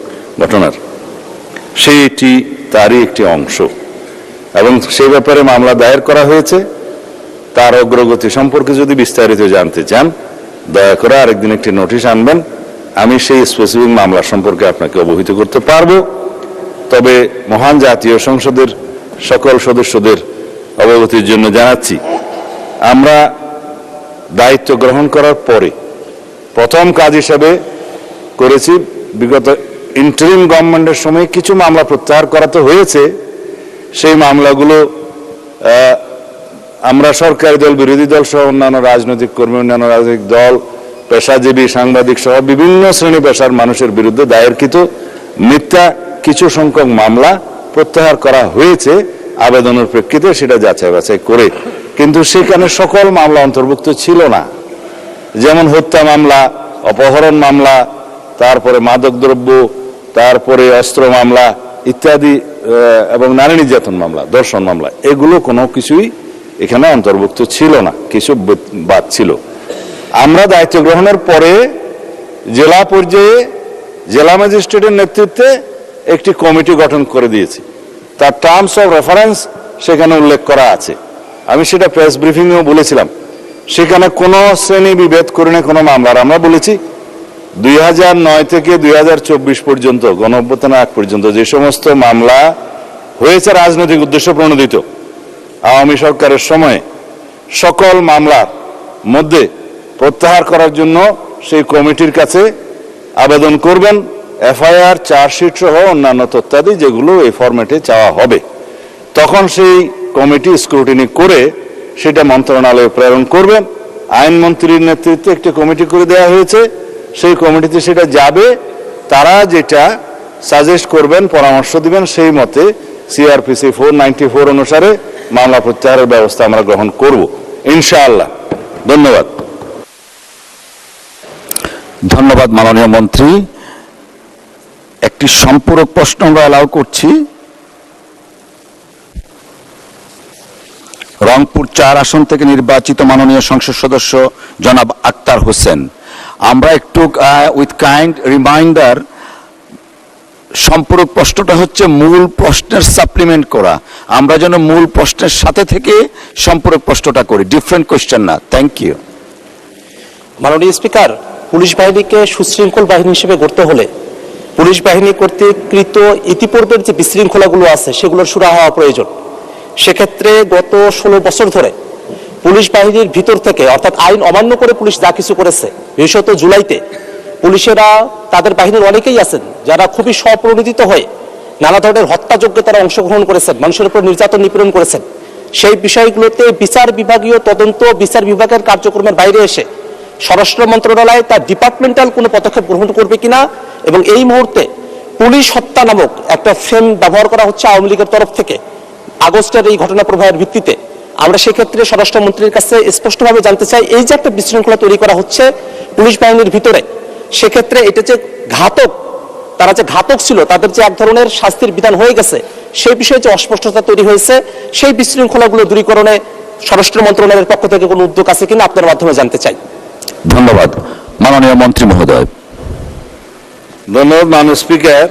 ঘটনার, সেইটি তারই একটি অংশ এবং সেই ব্যাপারে মামলা দায়ের করা হয়েছে। তার অগ্রগতি সম্পর্কে যদি বিস্তারিত জানতে চান দয়া করে আরেকদিন একটি নোটিশ আনবেন, আমি সেই স্পেসিফিক মামলা সম্পর্কে আপনাকে অবহিত করতে পারবো। তবে মহান জাতীয় সংসদের সকল সদস্যদের অবগতির জন্য জানাচ্ছি, আমরা দায়িত্ব গ্রহণ করার পরে প্রথম কাজ হিসাবে করেছি, বিগত ইন্টারিম গভর্নমেন্টের সময় কিছু মামলা প্রত্যাহার করাতে হয়েছে। সেই মামলাগুলো আমরা সরকারি দল, বিরোধী দল সহ অন্যান্য রাজনৈতিক কর্মী, অন্যান্য রাজনৈতিক দল, পেশাজীবী, সাংবাদিক সহ বিভিন্ন শ্রেণী পেশার মানুষের বিরুদ্ধে দায়েরকৃত মিথ্যা কিছু সংখ্যক মামলা প্রত্যাহার করা হয়েছে আবেদনের প্রেক্ষিতে, সেটা যাচাই বাছাই করে। কিন্তু সেখানে সকল মামলা অন্তর্ভুক্ত ছিল না। যেমন হত্যা মামলা, অপহরণ মামলা, তারপরে মাদকদ্রব্য, তারপরে অস্ত্র মামলা ইত্যাদি এবং নারী নির্যাতন মামলা, ধর্ষণ মামলা, এগুলো কোনো কিছুই এখানে অন্তর্ভুক্ত ছিল না, কিছু বাদ ছিল। আমরা দায়িত্ব গ্রহণের পরে জেলা পর্যায়ে জেলা ম্যাজিস্ট্রেটের নেতৃত্বে একটি কমিটি গঠন করে দিয়েছি। তার টার্মস অফ রেফারেন্স সেখানে উল্লেখ করা আছে। আমি সেটা প্রেস ব্রিফিংয়েও বলেছিলাম। সেখানে কোনো শ্রেণী বিভেদ করে না কোনো মামলার। আমরা বলেছি 2009 থেকে 2024 পর্যন্ত, গণ অভ্যুত্থানের আগ পর্যন্ত যে সমস্ত মামলা হয়েছে রাজনৈতিক উদ্দেশ্য প্রণোদিত আওয়ামী সরকারের সময়ে, সকল মামলার মধ্যে প্রত্যাহার করার জন্য সেই কমিটির কাছে আবেদন করবেন, এফআইআর, চার্জশিট সহ অন্যান্য তথ্যাদি যেগুলো এই ফরম্যাটে চাওয়া হবে। তখন সেই কমিটি স্ক্রুটিনি করে সেটা মন্ত্রণালয়ে প্রেরণ করবেন। আইনমন্ত্রীর নেতৃত্বে একটি কমিটি করে দেওয়া হয়েছে, সেই কমিটিতে সেটা যাবে। তারা যেটা সাজেস্ট করবেন, পরামর্শ দিবেন, সেই মতে সিআরপিসি 494 অনুসারে মামলা প্রত্যাহারের ব্যবস্থা আমরা গ্রহণ করব ইনশাআল্লাহ। ধন্যবাদ। ধন্যবাদ মাননীয় মন্ত্রী। একটি সম্পূরক প্রশ্ন আমরা অ্যালাউ করছি। রংপুর 4 আসন থেকে নির্বাচিত মাননীয় সংসদ সদস্য জনাব আক্তার হোসেন। আমরা একটু উইথ কাইন্ড রিমাইন্ডার, সম্পূরক প্রশ্নটা হচ্ছে মূল প্রশ্নের সাপ্লিমেন্ট করা। আমরা যেন মূল প্রশ্নের সাথে থেকে সম্পূরক প্রশ্নটা করি, ডিফারেন্ট কোয়েশ্চেন না। Thank you. মাননীয় স্পিকার, পুলিশ বাহিনীকে সুশৃঙ্খল বাহিনী হিসেবে গড়তে হলে পুলিশ বাহিনী কর্তৃক কৃত ইতিপূর্বের যে বিশৃঙ্খলাগুলো আছে সেগুলোর সুরাহা হওয়া প্রয়োজন। সেক্ষেত্রে গত 16 বছর ধরে পুলিশ বাহিনীর ভিতর থেকে, অর্থাৎ আইন অমান্য করে পুলিশ যা কিছু করেছে, বিশেষত জুলাইতে পুলিশেরা, তাদের বাহিনীর অনেকেই আছেন যারা খুবই স্বপ্রণোদিত হয়ে নানা ধরনের হত্যাযজ্ঞে তারা অংশগ্রহণ করেছেন, মানুষের উপর নির্যাতন নিপীড়ন করেছেন। সেই বিষয়গুলোতে বিচার বিভাগীয় তদন্ত, বিচার বিভাগের কার্যক্রমের বাইরে এসে স্বরাষ্ট্র মন্ত্রণালয় তার ডিপার্টমেন্টাল কোনো পদক্ষেপ গ্রহণ করবে কিনা, এবং এই মুহূর্তে পুলিশ হত্যা নামক একটা ফ্রেম ব্যবহার করা হচ্ছে আওয়ামী লীগের তরফ থেকে আগস্টের এই ঘটনা প্রবাহের ভিত্তিতে। আমরা সেক্ষেত্রে স্বরাষ্ট্রমন্ত্রীর কাছে স্পষ্টভাবে জানতে চাই, এই যে একটা বিশৃঙ্খলা তৈরি করা হচ্ছে পুলিশ বাহিনীর ভিতরে, সেক্ষেত্রে এটা যে ঘাতক, তারা যে ঘাতক ছিল, তাদের যে এক ধরনের শাস্তির বিধান হয়ে গেছে, সেই বিষয়ে যে অস্পষ্টতা তৈরি হয়েছে, সেই বিশৃঙ্খলাগুলো দূরীকরণে স্বরাষ্ট্র মন্ত্রণালয়ের পক্ষ থেকে কোনো উদ্যোগ আছে কিনা আপনার মাধ্যমে জানতে চাই। ধন্যবাদ। মাননীয় মন্ত্রী মহোদয়। ধন্যবাদ মাননীয় স্পিকার।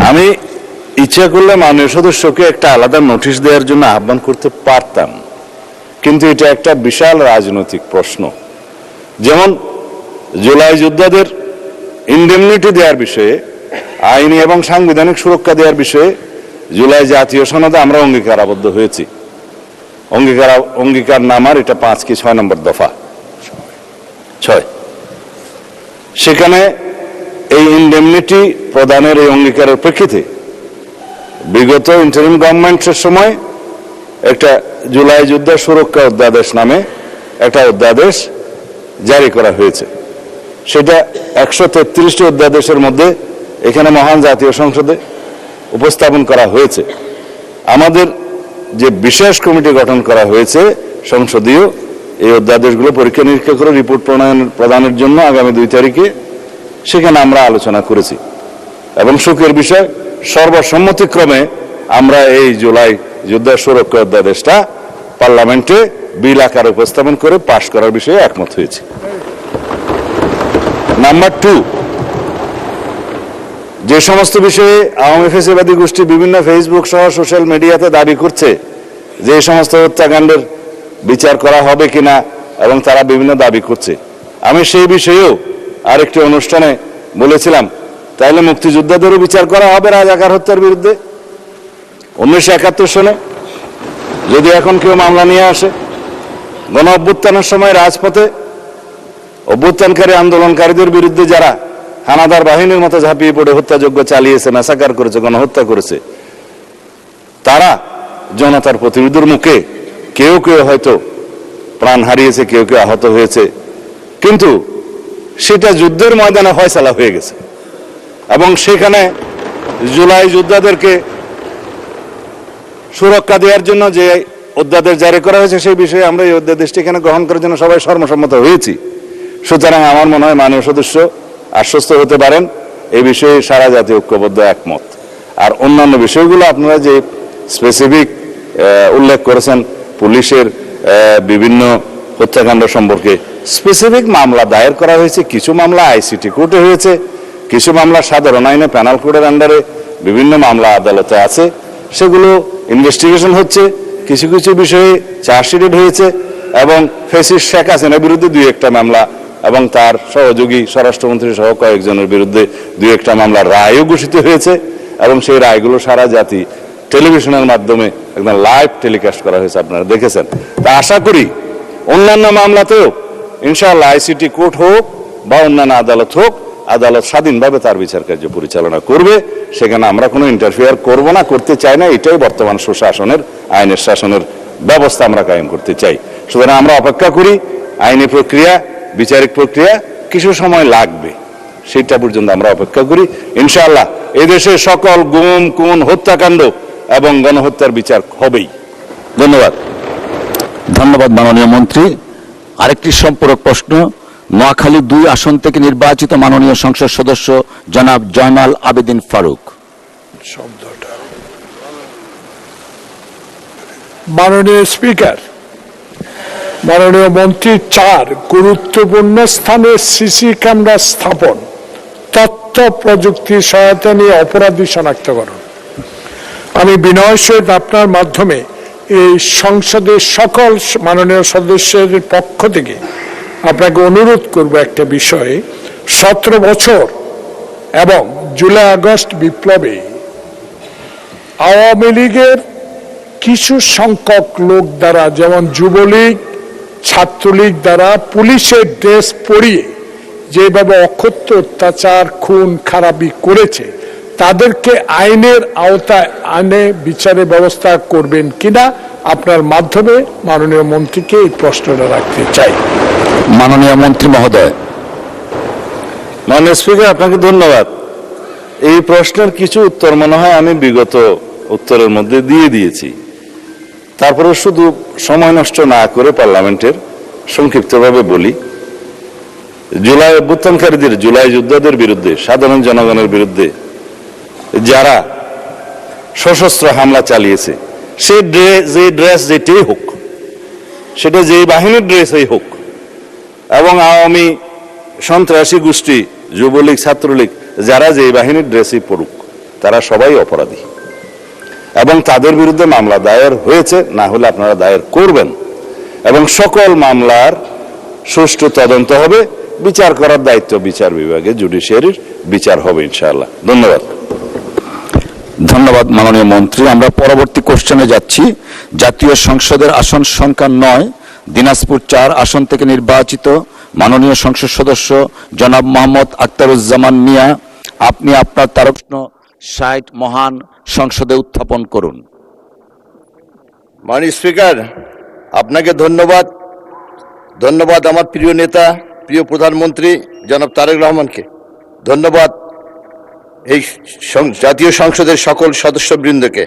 আমি ইচ্ছা করলে মাননীয় সদস্যকে একটা আলাদা নোটিশ দেওয়ার জন্য আহ্বান করতে পারতাম, কিন্তু এটা একটা বিশাল রাজনৈতিক প্রশ্ন। যেমন জুলাই যোদ্ধাদের ইনডেমনিটি দেওয়ার বিষয়ে, আইনি এবং সাংবিধানিক সুরক্ষা দেওয়ার বিষয়ে জুলাই জাতীয় সনদে আমরা অঙ্গীকারাবদ্ধ হয়েছি। অঙ্গীকার নামার এটা 5 কি 6 নম্বর দফা 6। সেখানে এই ইনডেমনিটি প্রদানের এই অঙ্গীকারের প্রেক্ষিতে বিগত ইন্টারিম গভর্নমেন্টের সময় একটা জুলাই যুদ্ধ সুরক্ষা অধ্যাদেশ নামে একটা অধ্যাদেশ জারি করা হয়েছে। সেটা 133টি অধ্যাদেশের মধ্যে এখানে মহান জাতীয় সংসদে উপস্থাপন করা হয়েছে। আমাদের যে বিশেষ কমিটি গঠন করা হয়েছে সংসদীয়, এই অধ্যাদেশগুলো পরীক্ষা নিরীক্ষা করে রিপোর্ট প্রদানের জন্য আগামী 2 তারিখে সেখানে আমরা আলোচনা করেছি এবং সুখের বিষয় সর্বসম্মতিক্রমে আমরা এই জুলাই যুদ্ধ সুরক্ষা অধ্যাদেশটা পার্লামেন্টে বিল আকারে উপস্থাপন করে পাশ করার বিষয়ে একমত হয়েছে। নাম্বার 2, যে সমস্ত বিষয়ে আওয়ামী ফ্যাসিবাদী গোষ্ঠী বিভিন্ন ফেসবুক সহ সোশ্যাল মিডিয়াতে দাবি করছে যে এই সমস্ত হত্যাকাণ্ডের বিচার করা হবে কিনা এবং তারা বিভিন্ন দাবি করছে, আমি সেই বিষয়েও আরেকটি অনুষ্ঠানে বলেছিলাম তাহলে মুক্তিযোদ্ধাদেরও বিচার করা হবে রাজাকার হত্যার বিরুদ্ধে 1971 সনে। যদি এখন কেউ মামলা নিয়ে আসে, গণ অভ্যুত্থানের সময় রাজপথে অভ্যুত্থানকারী আন্দোলনকারীদের বিরুদ্ধে যারা হানাদার বাহিনীর মতো ঝাঁপিয়ে পড়ে হত্যাযজ্ঞ চালিয়েছে, ম্যাসাকার করেছে, গণহত্যা করেছে, তারা জনতার প্রতিরোধের মুখে কেউ কেউ হয়তো প্রাণ হারিয়েছে, কেউ কেউ আহত হয়েছে, কিন্তু সেটা যুদ্ধের ময়দানে ফয়সালা হয়ে গেছে এবং সেখানে জুলাই যোদ্ধাদেরকে সুরক্ষা দেওয়ার জন্য যে অধ্যাদেশ জারি করা হয়েছে সেই বিষয়ে আমরা এই অধ্যাদেশটি এখানে গ্রহণ করার জন্য সবাই সর্বসম্মত হয়েছি। সুতরাং আমার মনে হয় মাননীয় সদস্য আশ্বস্ত হতে পারেন এই বিষয়ে সারা জাতীয় ঐক্যবদ্ধ একমত। আর অন্যান্য বিষয়গুলো আপনারা যে স্পেসিফিক উল্লেখ করেছেন, পুলিশের বিভিন্ন হত্যাকাণ্ড সম্পর্কে স্পেসিফিক মামলা দায়ের করা হয়েছে, কিছু মামলা আইসিটি কোর্টে হয়েছে, কিছু মামলা সাধারণ আইনে প্যানাল কোডের আন্ডারে বিভিন্ন মামলা আদালতে আছে, সেগুলো ইনভেস্টিগেশন হচ্ছে, কিছু কিছু বিষয়ে চার্জশিট হয়েছে এবং ফ্যাসিস্ট শেখ হাসিনার বিরুদ্ধে 2-1টা মামলা এবং তার সহযোগী স্বরাষ্ট্রমন্ত্রী সহ কয়েকজনের বিরুদ্ধে 2-1টা মামলার রায়ও ঘোষিত হয়েছে এবং সেই রায়গুলো সারা জাতি টেলিভিশনের মাধ্যমে একদম লাইভ টেলিকাস্ট করা হয়েছে, আপনারা দেখেছেন। তা আশা করি অন্যান্য মামলাতেও ইনশাআল্লাহ আইসিটি কোর্ট হোক বা অন্যান্য আদালত হোক, আদালত স্বাধীনভাবে তার বিচার কার্য পরিচালনা করবে, সেখানে আমরা কোনো ইন্টারফিয়ার করব না, করতে চাই না। এটাই বর্তমান সুশাসনের, আইনের শাসনের ব্যবস্থা আমরা কায়েম করতে চাই। সুতরাং আমরা অপেক্ষা করি, আইনি প্রক্রিয়া, বিচারিক প্রক্রিয়া কিছু সময় লাগবে, সেটা পর্যন্ত আমরা অপেক্ষা করি। ইনশাআল্লাহ এদেশে সকল গুম, খুন, হত্যাকাণ্ড এবং গণহত্যার বিচার হবেই। ধন্যবাদ। ধন্যবাদ মাননীয় মন্ত্রী। আরেকটি সম্পূরক প্রশ্ন, নোয়াখালী 2 আসন থেকে নির্বাচিত মাননীয় সংসদ সদস্য জনাব জয়নাল আবেদিন ফারুক। মাননীয় স্পিকার, মাননীয় মন্ত্রী 4 গুরুত্বপূর্ণ স্থানে সিসি ক্যামেরা স্থাপন, তথ্য প্রযুক্তি সহায়তা নিয়ে অপরাধী শনাক্তকরণ। আমি বিনয়ের সহিত আপনার মাধ্যমে এই সংসদের সকল মাননীয় সদস্যের পক্ষ থেকে আপনাকে অনুরোধ করব একটা বিষয়ে। 17 বছর এবং জুলাই আগস্ট বিপ্লবে আওয়ামী লীগের কিছু সংখ্যক লোক দ্বারা, যেমন যুবলীগ, ছাত্রলীগ দ্বারা পুলিশের ড্রেস পরিয়ে যেভাবে অকথ্য অত্যাচার, খুন খারাপি করেছে, তাদেরকে আইনের আওতায় আনে বিচারের ব্যবস্থা করবেন কিনা আপনার মাধ্যমে মাননীয় মন্ত্রীকে এই প্রশ্নটা রাখতে চাই। মাননীয় মন্ত্রী মহোদয়। মাননীয় স্পিকার, আপনাকে ধন্যবাদ। এই প্রশ্নের কিছু উত্তর মনে হয় আমি বিগত উত্তরের মধ্যে দিয়ে দিয়েছি। তারপরে শুধু সময় নষ্ট না করে পার্লামেন্টের সংক্ষিপ্তভাবে বলি, জুলাই অভ্যুত্থানকারীদের, জুলাই যোদ্ধাদের বিরুদ্ধে, সাধারণ জনগণের বিরুদ্ধে যারা সশস্ত্র হামলা চালিয়েছে, সে যে ড্রেস যেটাই হোক, সেটা যে বাহিনীর ড্রেসই হোক, এবং আওয়ামী সন্ত্রাসী গোষ্ঠী, যুবলীগ, ছাত্রলীগ, যারা যে বাহিনীর ড্রেসই পড়ুক, তারা সবাই অপরাধী এবং তাদের বিরুদ্ধে মামলা দায়ের হয়েছে, না হলে আপনারা দায়ের করবেন এবং সকল মামলার সুষ্ঠু তদন্ত হবে। বিচার করার দায়িত্ব বিচার বিভাগে, জুডিশিয়ারির, বিচার হবে ইনশাআল্লাহ। ধন্যবাদ। ধন্যবাদ মাননীয় মন্ত্রী। আমরা পরবর্তী কোশ্চেনে যাচ্ছি। জাতীয় সংসদের আসন সংখ্যা 9, দিনাজপুর 4 আসন থেকে নির্বাচিত মাননীয় সংসদ সদস্য জনাব মোহাম্মদ আখতারুজ্জামান মিয়া, আপনি আপনার তার প্রশ্ন 60 মহান সংসদে উত্থাপন করুন। মাননীয় স্পিকার, আপনাকে ধন্যবাদ। ধন্যবাদ আমার প্রিয় নেতা, প্রিয় প্রধানমন্ত্রী জনাব তারেক রহমানকে। ধন্যবাদ এই জাতীয় সংসদের সকল সদস্যবৃন্দকে।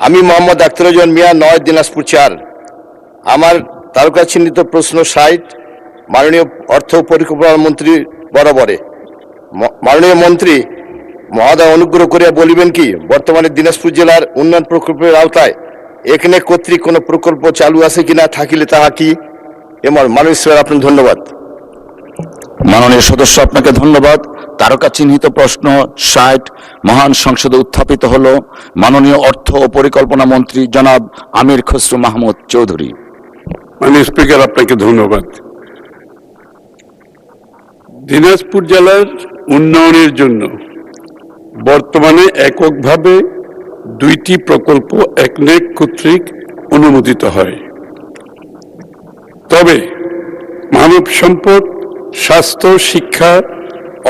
আমি মোহাম্মদ আখতারুজ্জামান মিয়া, 9 দিনাজপুর 4। আমার তারকা চিহ্নিত প্রশ্ন 60 মাননীয় অর্থ ও পরিকল্পনা মন্ত্রী বরাবরে। মাননীয় মন্ত্রী মহোদয়, অনুগ্রহ করিয়া বলিবেন কি বর্তমানে দিনাজপুর জেলার উন্নয়ন প্রকল্পের আওতায় এখানে কর্তৃক কোনো প্রকল্প চালু আছে কিনা, থাকিলে তাহা কি? মাননীয় স্যার, আপনার ধন্যবাদ। মাননীয় সদস্য, আপনাকে ধন্যবাদ। তারকা চিহ্নিত প্রশ্ন 60 মহান সংসদে উত্থাপিত হলো মাননীয় অর্থ ও পরিকল্পনা মন্ত্রী জনাব আমির খসরু মাহমুদ চৌধুরী। মাননীয় স্পিকার, আপনাকে ধন্যবাদ। দিনাজপুর জেলার উন্নয়নের জন্য বর্তমানে এককভাবে 2টি প্রকল্প একনেক কর্তৃক অনুমোদিত হয়। তবে মানব সম্পদ, স্বাস্থ্য, শিক্ষা,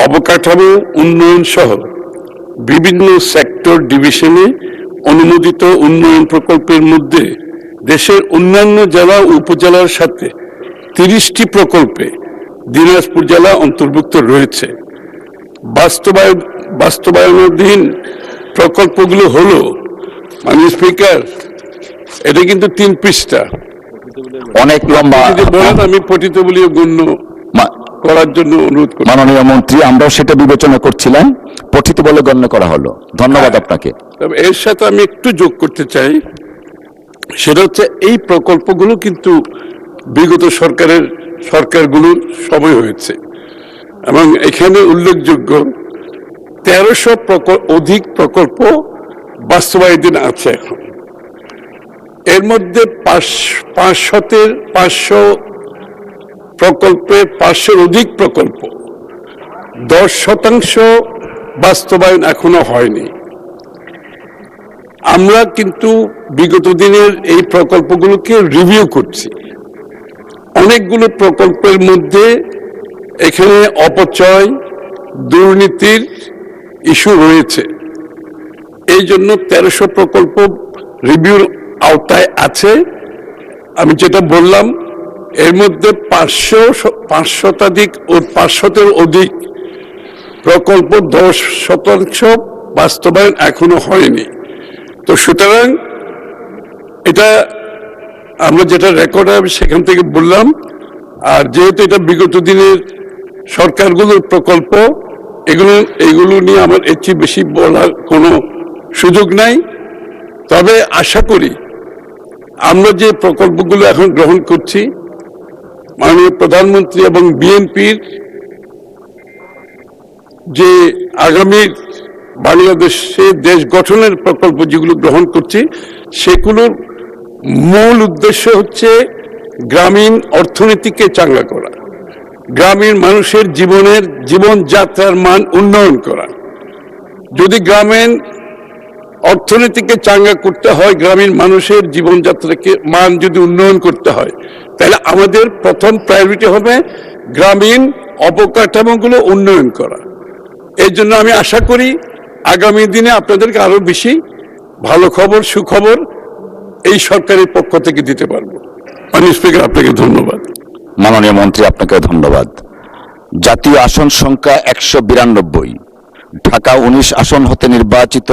অবকাঠামো উন্নয়ন সহ বিভিন্ন সেক্টর ডিভিশনে অনুমোদিত উন্নয়ন প্রকল্পের মধ্যে দেশের অন্যান্য জেলা ও উপজেলার সাথে 30টি প্রকল্পে দিনাজপুর জেলা অন্তর্ভুক্ত রয়েছে। বাস্তবায়নাধীন প্রকল্পগুলো হলো, মাননীয় স্পিকার, এটা কিন্তু 3 পৃষ্ঠা, অনেক লম্বা। আমি পঠিত বলিও গণ্য করার জন্য অনুরোধ করি। মাননীয় মন্ত্রী, আমরাও সেটা বিবেচনা করছিলাম, পঠিত বলে গণ্য করা হলো। ধন্যবাদ আপনাকে। তবে এর সাথে আমি একটু যোগ করতে চাই, সেটা হচ্ছে এই প্রকল্পগুলো কিন্তু বিগত সরকারগুলোর সময় হয়েছে এবং এখানে উল্লেখযোগ্য 1300 অধিক প্রকল্প বাস্তবায়িত আছে এখন। এর মধ্যে 500 প্রকল্পে 500-র অধিক প্রকল্প 10% বাস্তবায়ন এখনো হয়নি। আমরা কিন্তু বিগত দিনের এই প্রকল্পগুলোকে রিভিউ করছি। অনেকগুলো প্রকল্পের মধ্যে এখানে অপচয়, দুর্নীতির ইস্যু রয়েছে। এই জন্য 1300 প্রকল্প রিভিউর আওতায় আছে। আমি যেটা বললাম, এর মধ্যে 500-র অধিক প্রকল্প 10% বাস্তবায়ন এখনো হয়নি। তো সুতরাং এটা আমরা যেটা রেকর্ড হবে সেখান থেকে বললাম। আর যেহেতু এটা বিগত দিনের সরকারগুলোর প্রকল্প, এগুলো নিয়ে আমার এর চেয়ে বেশি বলার কোনো সুযোগ নাই। তবে আশা করি আমরা যে প্রকল্পগুলো এখন গ্রহণ করছি, মাননীয় প্রধানমন্ত্রী এবং বিএনপির যে আগামী বাংলাদেশে দেশ গঠনের প্রকল্প যেগুলো গ্রহণ করছি, সেগুলোর মূল উদ্দেশ্য হচ্ছে গ্রামীণ অর্থনীতিকে চাঙ্গা করা, গ্রামীণ মানুষের জীবনযাত্রার মান উন্নয়ন করা। যদি গ্রামীণ অর্থনীতিকে চাঙ্গা করতে হয়, গ্রামীণ মানুষের জীবনযাত্রাকে মান যদি উন্নয়ন করতে হয়, তাহলে আমাদের প্রথম প্রায়োরিটি হবে গ্রামীণ অবকাঠামোগুলো উন্নয়ন করা। এর জন্য আমি আশা করি আগামী দিনে আপনাদেরকে আরো বেশি ভালো খবর, সুখবর এই সরকারের পক্ষ থেকে দিতে পারবো। মাননীয় স্পিকার, আপনাকে ধন্যবাদ। মাননীয় মন্ত্রী, আপনাকে ধন্যবাদ। জাতীয় আসন সংখ্যা 192 ঢাকা 19 আসন হতে নির্বাচিত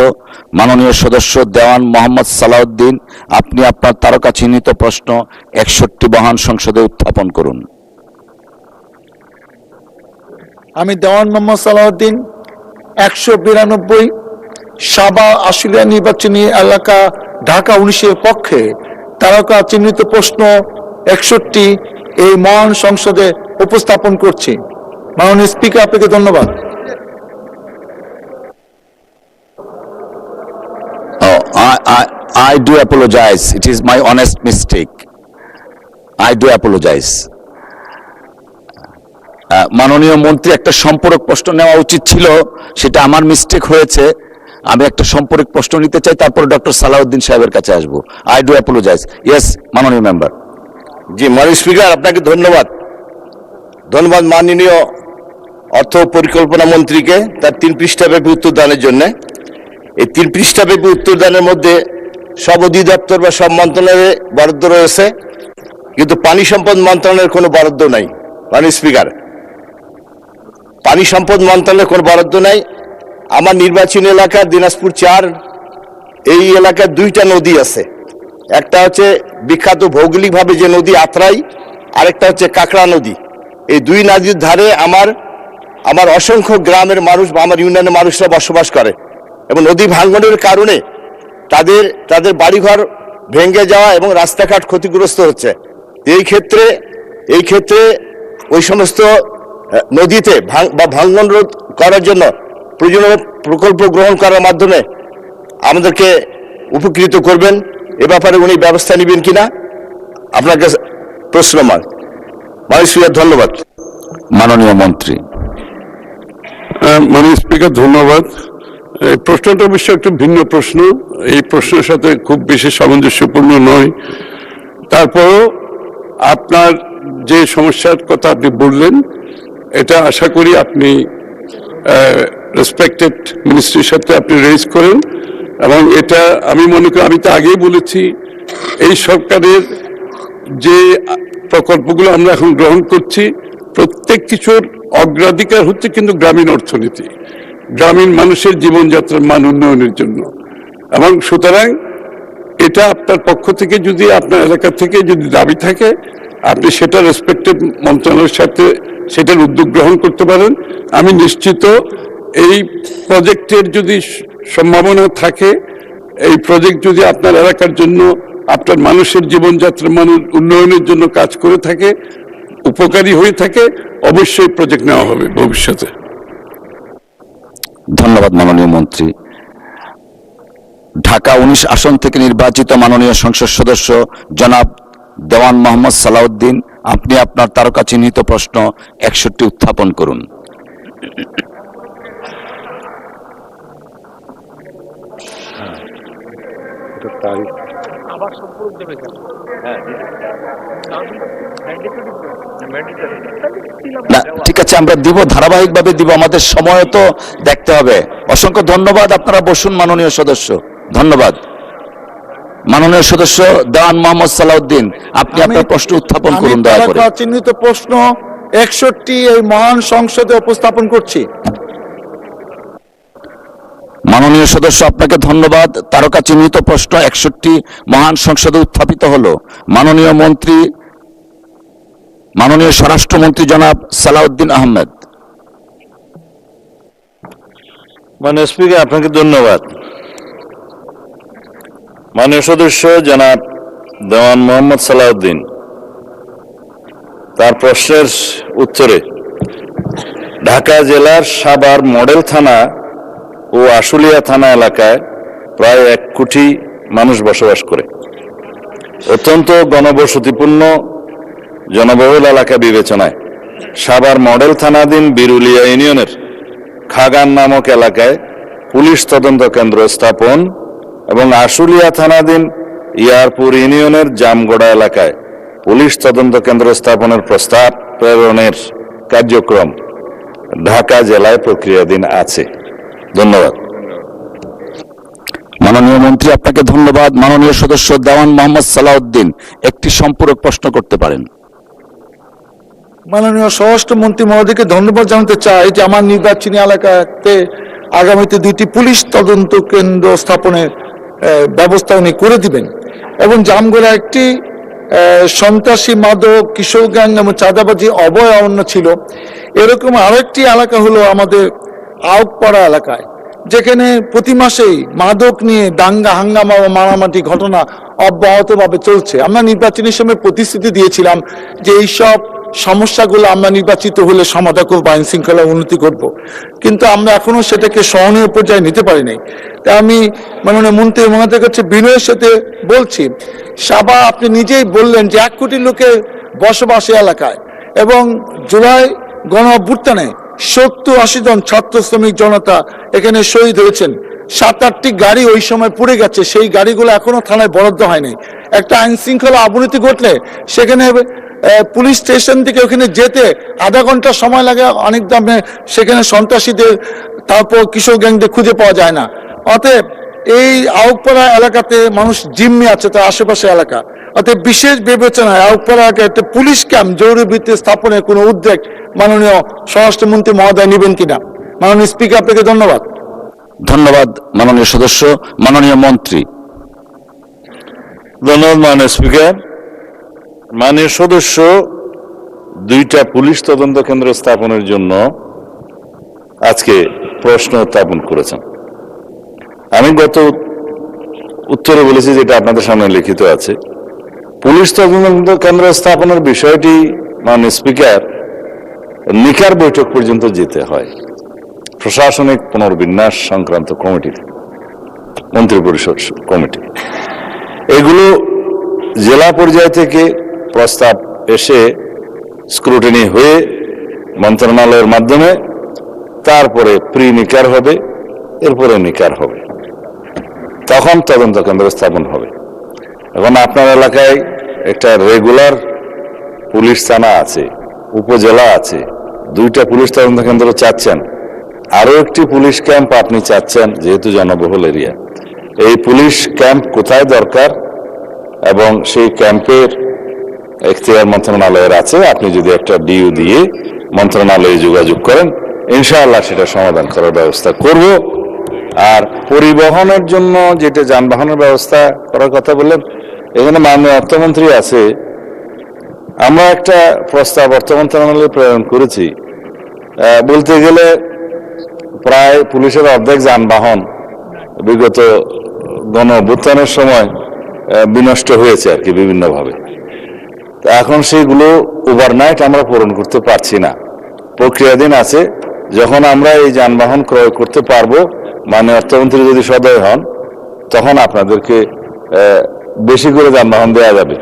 মাননীয় সদস্য দেওয়ান মোহাম্মদ সালাউদ্দিন, আপনি আপনার তারকা চিহ্নিত প্রশ্ন 61 মহান সংসদে উত্থাপন করুন। আমি দেওয়ান মোহাম্মদ সালাউদ্দিন 192 সাবা আশুলিয়া নির্বাচনী এলাকা ঢাকা 19-এর পক্ষে তারকা চিহ্নিত প্রশ্ন 61 এই মহান সংসদে উপস্থাপন করছি। মাননীয় স্পিকার, আপনাকে ধন্যবাদ। I do apologize. It is my honest mistake. I do apologize. মাননীয় মন্ত্রী, একটা সম্পূরক প্রশ্ন নেওয়া উচিত ছিল, সেটা আমার মিস্টেক হয়েছে। আমি একটা সম্পূরক প্রশ্ন নিতে চাই, তারপর ডক্টর সালাউদ্দিন সাহেবের কাছে আসবো। I do apologize. Yes, মাননীয় মেম্বার। জি, মাননীয় স্পিকার, আপনাকে ধন্যবাদ। ধন্যবাদ মাননীয় অর্থ পরিকল্পনা মন্ত্রীকে তার 3 পৃষ্ঠাব্যাপী উত্তর দানের জন্য। এই 3 পৃষ্ঠাব্যাপী উত্তর দানের মধ্যে সব অধিদপ্তর বা সব মন্ত্রণালয়ে বরাদ্দ রয়েছে, কিন্তু পানি সম্পদ মন্ত্রণালয়ের কোনো বরাদ্দ নাই। মাননীয় স্পিকার, পানি সম্পদ মন্ত্রণালয়ের কোনো বরাদ্দ নাই। আমার নির্বাচনী এলাকা দিনাজপুর 4, এই এলাকায় 2টা নদী আছে। একটা হচ্ছে বিখ্যাত ভৌগোলিকভাবে যে নদী আত্রাই, আরেকটা হচ্ছে কাকড়া নদী। এই 2 নদীর ধারে আমার অসংখ্য গ্রামের মানুষ বা আমার ইউনিয়নের মানুষরা বসবাস করে, এবং নদী ভাঙ্গনের কারণে তাদের বাড়িঘর ভেঙে যাওয়া এবং রাস্তাঘাট ক্ষতিগ্রস্ত হচ্ছে। এই ক্ষেত্রে ওই সমস্ত নদীতে ভাঙ্গন রোধ করার জন্য প্রয়োজনীয় প্রকল্প গ্রহণ করার মাধ্যমে আমাদেরকে উপকৃত করবেন, এ ব্যাপারে উনি ব্যবস্থা নেবেন কিনা আপনার কাছে প্রশ্ন। মাননীয় স্পিকার, ধন্যবাদ। মাননীয় মন্ত্রী। মাননীয় স্পিকার, ধন্যবাদ। এই প্রশ্নটা অবশ্য একটা ভিন্ন প্রশ্ন, এই প্রশ্নের সাথে খুব বেশি সামঞ্জস্যপূর্ণ নয়। তারপরও আপনার যে সমস্যার কথা আপনি বললেন, এটা আশা করি আপনি রেসপেক্টেড মিনিস্ট্রির সাথে আপনি রেজ করেন, এবং এটা আমি মনে করি, আমি তো আগেই বলেছি, এই সরকারের যে প্রকল্পগুলো আমরা এখন গ্রহণ করছি, প্রত্যেক কিছুর অগ্রাধিকার হচ্ছে কিন্তু গ্রামীণ অর্থনীতি, গ্রামীণ মানুষের জীবনযাত্রার মান উন্নয়নের জন্য। এবং সুতরাং এটা আপনার পক্ষ থেকে যদি, আপনার এলাকা থেকে যদি দাবি থাকে, আপনি সেটা রেসপেক্টেড মন্ত্রণালয়ের সাথে সেটার উদ্যোগ গ্রহণ করতে পারেন। আমি নিশ্চিত এই প্রজেক্টের যদি সম্ভাবনা থাকে, এই প্রজেক্ট যদি আপনার এলাকার জন্য, আপনার মানুষের জীবনযাত্রার মান উন্নয়নের জন্য কাজ করে থাকে, উপকারী হয়ে থাকে, অবশ্যই প্রজেক্ট নেওয়া হবে ভবিষ্যতে। ধন্যবাদ মাননীয় মন্ত্রী। ঢাকা 19 আসন থেকে নির্বাচিত মাননীয় সংসদ সদস্য জনাব দেওয়ান মোহাম্মদ সালাউদ্দিন, আপনি আপনার তারকা চিহ্নিত প্রশ্ন 61 উত্থাপন করুন। ঠিক আছে, আমরা দিব, ধারাবাহিকভাবে দিব, আমাদের সময় তো দেখতে হবে। অসংখ্য ধন্যবাদ, আপনারা বসুন। মাননীয় সদস্য, ধন্যবাদ। মাননীয় সদস্য দেওয়ান মোহাম্মদ সালাউদ্দিন, আপনি আপনার প্রশ্ন উত্থাপন করুন দয়া করে। তারকা চিহ্নিত প্রশ্ন 61 এই মহান সংসদে উপস্থাপন করছি। মাননীয় সদস্য, আপনাকে ধন্যবাদ। তারকা চিহ্নিত প্রশ্ন 61 মহান সংসদে উত্থাপিত হলো। মাননীয় মন্ত্রী, মাননীয় স্বরাষ্ট্রমন্ত্রী জনাব সালাউদ্দিন আহমেদ। মাননীয় স্পিকার, আপনাকে ধন্যবাদ। মাননীয় সদস্য জনাব দেওয়ান মোহাম্মদ সালাউদ্দিন তার প্রশ্নের উত্তরে ঢাকা জেলার সাভার মডেল থানা ও আশুলিয়া থানা এলাকায় প্রায় 1 কোটি মানুষ বসবাস করে। অত্যন্ত ঘনবসতিপূর্ণ জনবহুল এলাকা বিবেচনায় সাভার মডেল থানাধীন বিরুলিয়া ইউনিয়নের খাগান নামক এলাকায় পুলিশ তদন্ত কেন্দ্র স্থাপন এবং আশুলিয়া থানাধীন ইয়ারপুর ইউনিয়নের জামগড়া এলাকায় পুলিশ তদন্ত কেন্দ্র স্থাপনের প্রস্তাব প্রেরণের কার্যক্রম ঢাকা জেলায় প্রক্রিয়াধীন আছে। ধন্যবাদ। মাননীয় মন্ত্রী, আপনাকে ধন্যবাদ। মাননীয় সদস্য দেওয়ান মোহাম্মদ সালাউদ্দিন একটি সম্পূরক প্রশ্ন করতে পারেন। মাননীয় স্বরাষ্ট্রমন্ত্রী মহোদয়কে ধন্যবাদ জানাতে চাই যে আমার নির্বাচনী এলাকাতে আগামীতে 2টি পুলিশ তদন্ত কেন্দ্র স্থাপনের ব্যবস্থা উনি করে দিবেন এবং জামগড়া একটি সন্ত্রাসী, মাদক, কিশোর গ্যাং এবং চাঁদাবাজি অভয়ারণ্য ছিল। এরকম আরেকটি এলাকা হলো আমাদের আউকপাড়া এলাকায়, যেখানে প্রতি মাসেই মাদক নিয়ে দাঙ্গা, হাঙ্গামা ও মারামারি ঘটনা অব্যাহতভাবে চলছে। আমরা নির্বাচনী সময় প্রতিশ্রুতি দিয়েছিলাম যে এইসব সমস্যাগুলো আমরা নির্বাচিত হলে সমাধান করবো, আইন শৃঙ্খলা উন্নতি করব, কিন্তু আমরা এখনো সেটাকে সহনীয় পর্যায়ে নিতে পারি নাই। তাই আমি মাননীয় মন্ত্রী মহোদয়ের কাছে বিনয়ের সাথে বলছি, সাবা আপনি নিজেই বললেন যে 1 কোটি লোকের বসবাস এলাকায় এবং জুলাই গণ অভ্যুত্থানে 70-80 জন ছাত্র শ্রমিক জনতা এখানে শহীদ হয়েছেন। 7-8টি গাড়ি ওই সময় পুড়ে গেছে, সেই গাড়িগুলো এখনো থানায় বরাদ্দ হয়নি। একটা আইন শৃঙ্খলা অবনতি ঘটলে সেখানে পুলিশ স্টেশন থেকে ওখানে যেতে আধা ঘন্টা সময় লাগে, অনেক দামে সেখানে সন্ত্রাসীদের তারপর কিশোর গ্যাংদের খুঁজে পাওয়া যায় না। অতএব এই আউকপাড়া এলাকাতে মানুষ জিম্মি আছে, তার আশেপাশে এলাকা, অতএব বিশেষ বিবেচনায় আউকপাড়া এলাকায় একটা পুলিশ ক্যাম্প জরুরি ভিত্তিতে স্থাপনের কোনো উদ্যোগ মাননীয় স্বরাষ্ট্রমন্ত্রী মহোদয় নেবেন কিনা? মাননীয় স্পিকার, আপনাকে ধন্যবাদ। ধন্যবাদ মাননীয় সদস্য। মাননীয় মন্ত্রী। ধন্যবাদ মাননীয় স্পিকার। মাননীয় সদস্য 2টা পুলিশ তদন্ত কেন্দ্র স্থাপনের জন্য আজকে প্রশ্ন উত্থাপন করেছেন। আমি গত উত্তরে বলেছি, যেটা আপনাদের সামনে লিখিত আছে, পুলিশ তদন্ত কেন্দ্র স্থাপনের বিষয়টি মাননীয় স্পিকার নিকার বৈঠক পর্যন্ত যেতে হয়, প্রশাসনিক পুনর্বিন্যাস সংক্রান্ত কমিটিতে, মন্ত্রিপরিষদ কমিটি। এগুলো জেলা পর্যায় থেকে প্রস্তাব এসে স্ক্রুটিনি হয়ে মন্ত্রণালয়ের মাধ্যমে তারপরে প্রি নিকার হবে, এরপরে নিকার হবে, তখন তদন্ত কেন্দ্র স্থাপন হবে। এখন আপনার এলাকায় একটা রেগুলার পুলিশ থানা আছে, উপজেলা আছে, 2টা পুলিশ তদন্ত কেন্দ্র চাচ্ছেন, আরো একটি পুলিশ ক্যাম্প আপনি চাচ্ছেন, যেহেতু জনবহুল এরিয়া। এই পুলিশ ক্যাম্প কোথায় দরকার এবং সেই ক্যাম্পের এখতিয়ার মন্ত্রণালয়ের আছে, আপনি যদি একটা ডিউ দিয়ে মন্ত্রণালয়ে যোগাযোগ করেন, ইনশাআল্লাহ সেটা সমাধান করার ব্যবস্থা করব। আর পরিবহনের জন্য যেটা যানবাহনের ব্যবস্থা করার কথা বললেন, এখানে মাননীয় অর্থমন্ত্রী আছে, আমরা একটা প্রস্তাব অর্থ মন্ত্রণালয়ে প্রেরণ করেছি। বলতে গেলে প্রায় পুলিশের অর্ধেক যানবাহন বিগত গণ অভ্যুত্থানের সময় বিনষ্ট হয়েছে আর কি বিভিন্নভাবে। এখন সেগুলো ওভারনাইট আমরা পূরণ করতে পারছি না, প্রক্রিয়াধীন আছে। যখন আমরা এই যানবাহন ক্রয় করতে পারবো, মাননীয় অর্থমন্ত্রী যদি সদয় হন, তখন আপনাদেরকে বেশি করে যানবাহন দেওয়া যাবে।